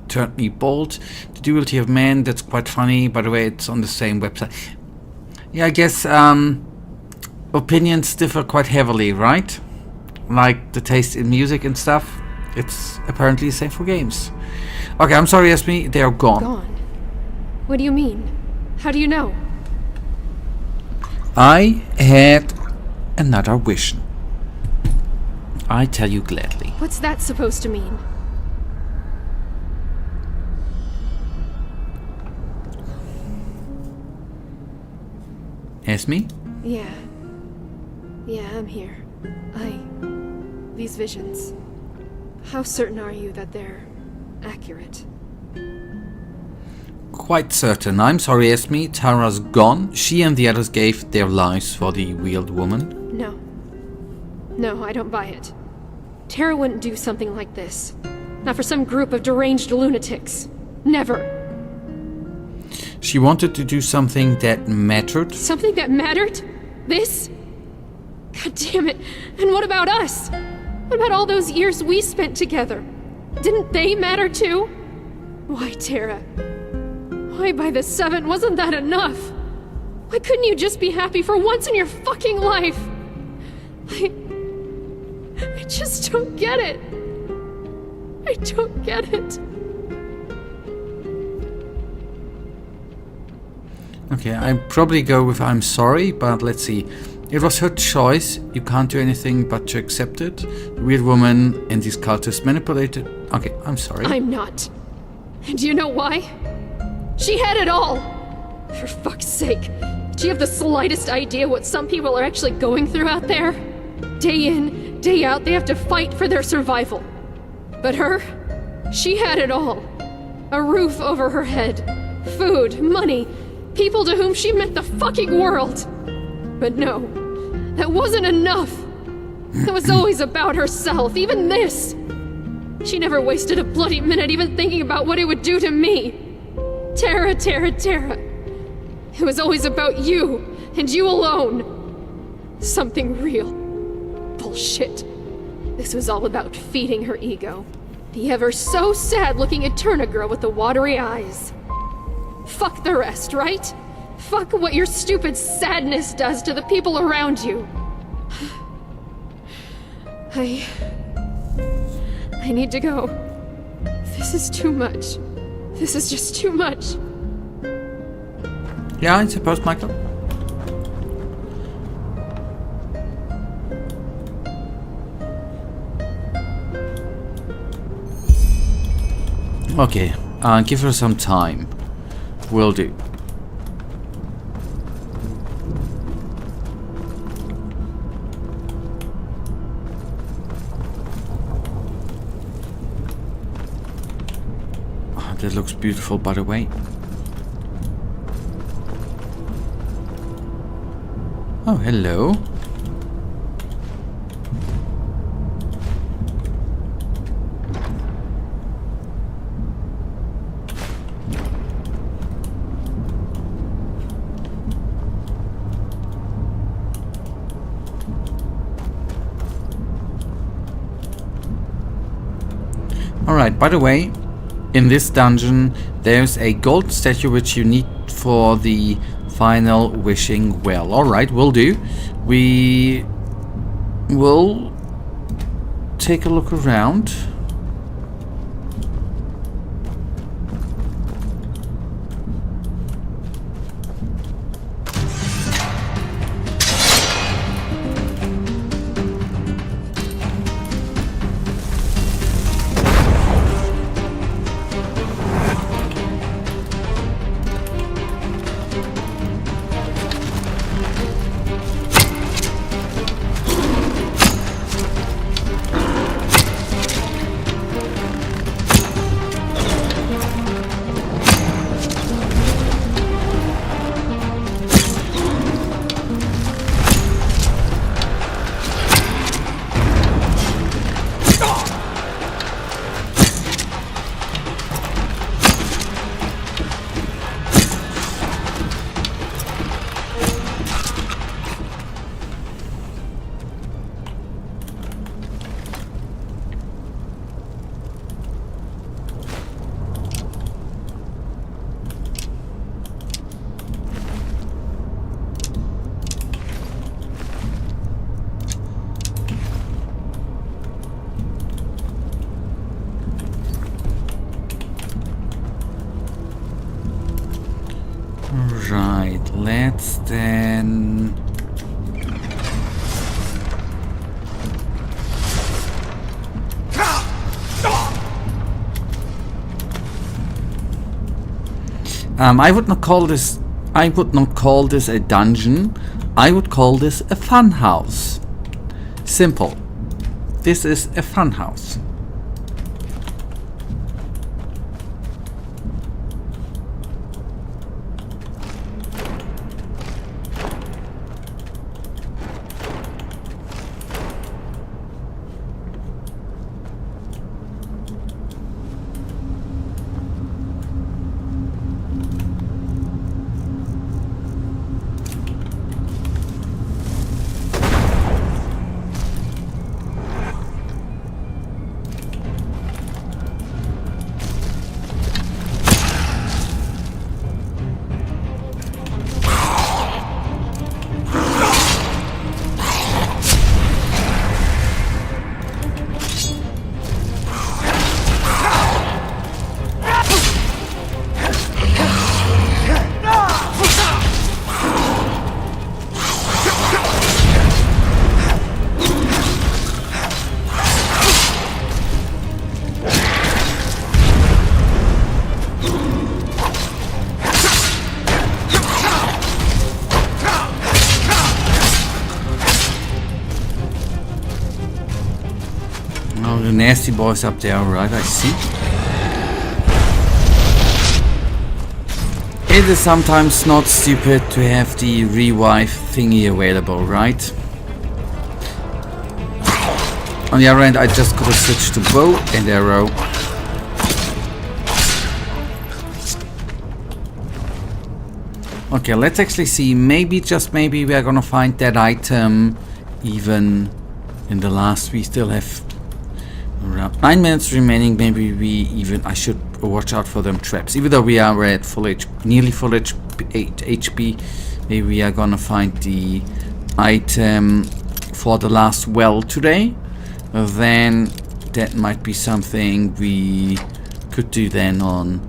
turned me bold. The duality of man, that's quite funny. By the way, it's on the same website. Yeah, I guess opinions differ quite heavily, right? Like the taste in music and stuff. It's apparently the same for games. Okay, I'm sorry, Esme, they are gone. Gone? What do you mean? How do you know? I had another wish. I tell you gladly. What's that supposed to mean? Esme? Yeah. Yeah, I'm here. These visions. How certain are you that they're accurate? Quite certain. I'm sorry, Esme. Tara's gone. She and the others gave their lives for the wheeled woman. No. No, I don't buy it. Tara wouldn't do something like this. Not for some group of deranged lunatics. Never. She wanted to do something that mattered. Something that mattered? This? God damn it. And what about us? What about all those years we spent together? Didn't they matter too? Why, Tara? Why, by the seven, wasn't that enough? Why couldn't you just be happy for once in your fucking life? I just don't get it. I don't get it. Okay, I'd probably go with I'm sorry, but let's see. It was her choice. You can't do anything but to accept it. The weird woman and these cultists manipulated. Okay, I'm sorry. I'm not. And do you know why? She had it all! For fuck's sake. Do you have the slightest idea what some people are actually going through out there? Day in, day out, they have to fight for their survival. But her? She had it all. A roof over her head. Food, money, people to whom she meant the fucking world. But no, that wasn't enough. It was always about herself, even this. She never wasted a bloody minute even thinking about what it would do to me. Terra, Terra, Terra. It was always about you, and you alone. Something real. Bullshit. This was all about feeding her ego. The ever so sad looking Eterna girl with the watery eyes. Fuck the rest, right? Fuck what your stupid sadness does to the people around you. I need to go. This is too much. This is just too much. Yeah, I suppose, Michael. Okay, give her some time. Will do. Oh, that looks beautiful, by the way. Oh, hello. Alright, by the way, in this dungeon there's a gold statue which you need for the final wishing well. Alright, will do. We will take a look around. Right, let's then... I would not call this a dungeon. I would call this a fun house. Simple. This is a fun house. nasty boys up there, alright, I see. It is sometimes not stupid to have the revive thingy available, right? On the other hand, I just could have switched to bow and arrow. Okay, let's actually see. Maybe, just maybe, we are gonna find that item even in the last. We still have around 9 minutes remaining. Maybe we even, I should watch out for them traps. Even though we are at full HP, nearly full HP, maybe we are gonna find the item for the last well today. Then that might be something we could do then on.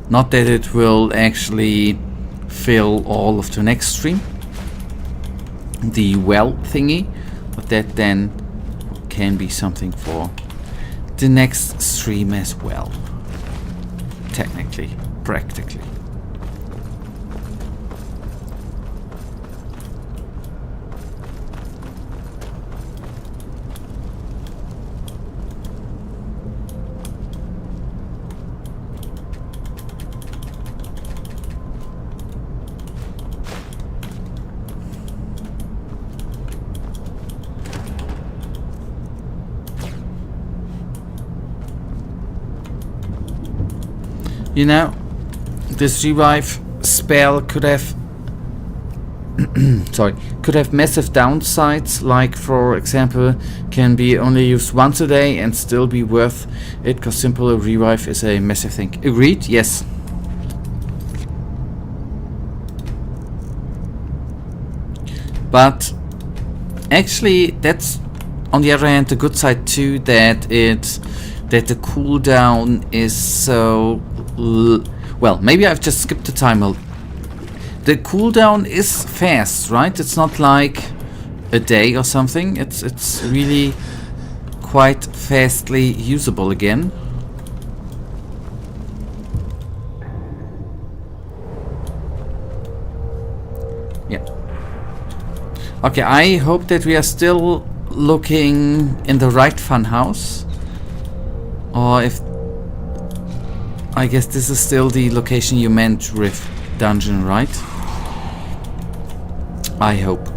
Not that it will actually fill all of the next stream, the well thingy, but that then can be something for the next stream as well. Technically, practically. You know, this revive spell could have could have massive downsides, like for example can be only used once a day and still be worth it, because simple revive is a massive thing. Agreed? Yes. But actually that's on the other hand the good side too, that the cooldown is so well, maybe I've just skipped the timer. The cooldown is fast, right? It's not like a day or something. It's really quite fastly usable again. Yeah. Okay, I hope that we are still looking in the right funhouse. Or if... I guess this is still the location you meant, Rift Dungeon, right? I hope.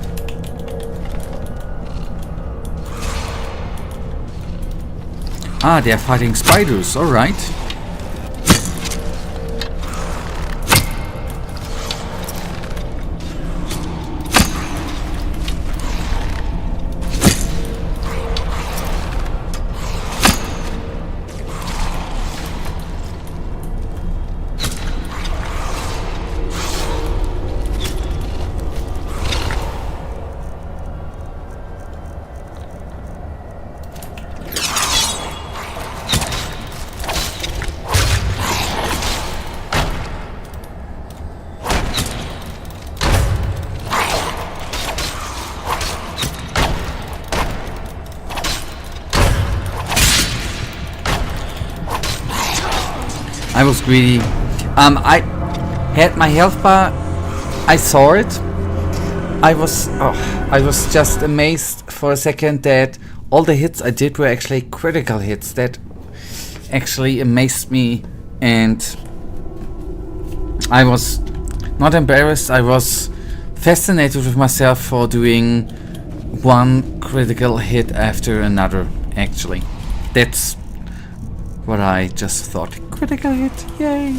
Ah, they're fighting spiders, alright. I was greedy. I had my health bar. I saw it. I was just amazed for a second that all the hits I did were actually critical hits. That actually amazed me, and I was not embarrassed. I was fascinated with myself for doing one critical hit after another. Actually, that's what I just thought. Critical hit, yay!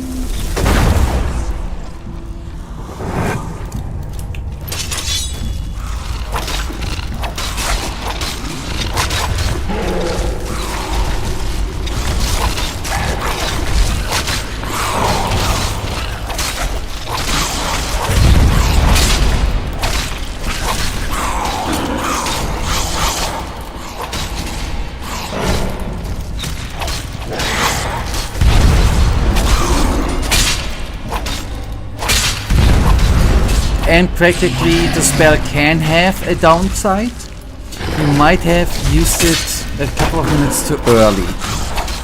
And practically the spell can have a downside. You might have used it a couple of minutes too early.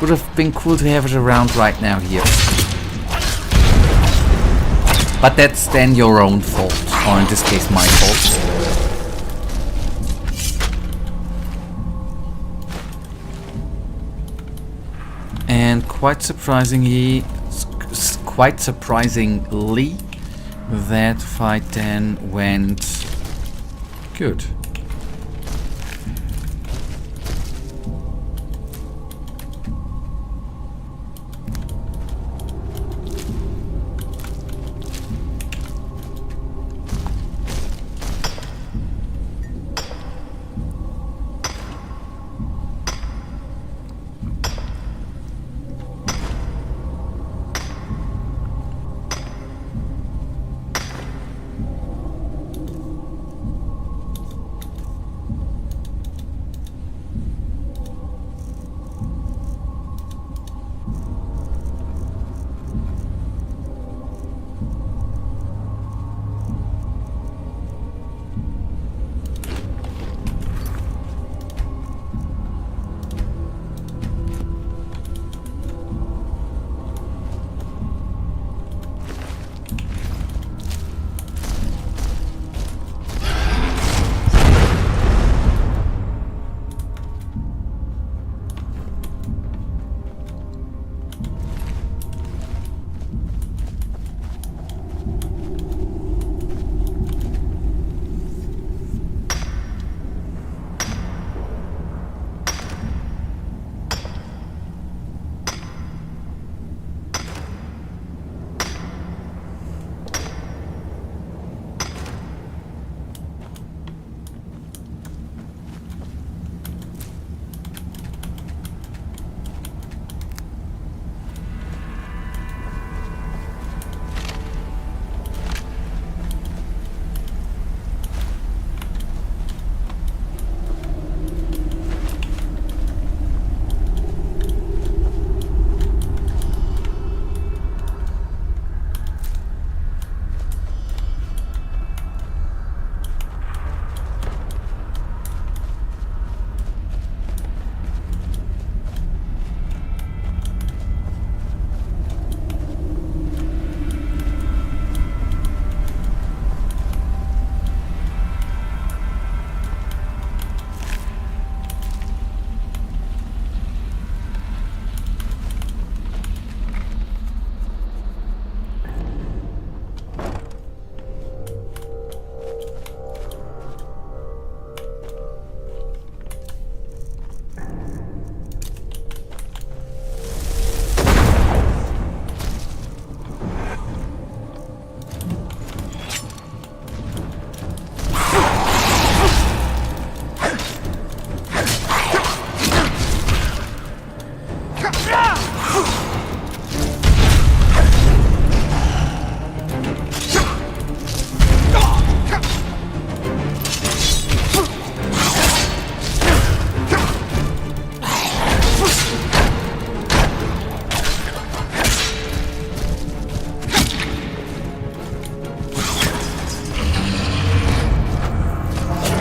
Would have been cool to have it around right now here. But that's then your own fault, or in this case my fault. and quite surprisingly, that fight then went good.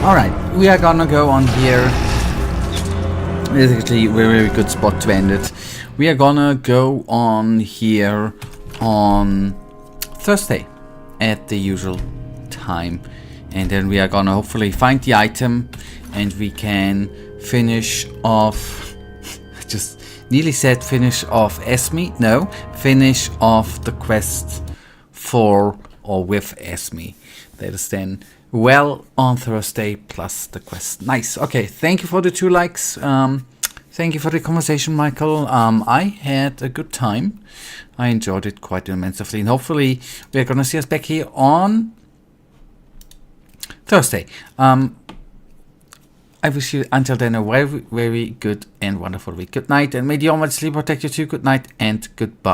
Alright, we are gonna go on here. This is actually a very good spot to end it. We are gonna go on here on Thursday at the usual time. And then we are gonna hopefully find the item and we can finish off... just nearly said finish off Esme. No, finish off the quest for or with Esme. That is then well on Thursday plus the quest. Nice. Okay, thank you for the 2 likes. Thank you for the conversation, Michael. I had a good time. I enjoyed it quite immensely. And hopefully we're going to see us back here on Thursday. I wish you until then a very, very good and wonderful week. Good night, and may the Almighty sleep protect you too. Good night and goodbye.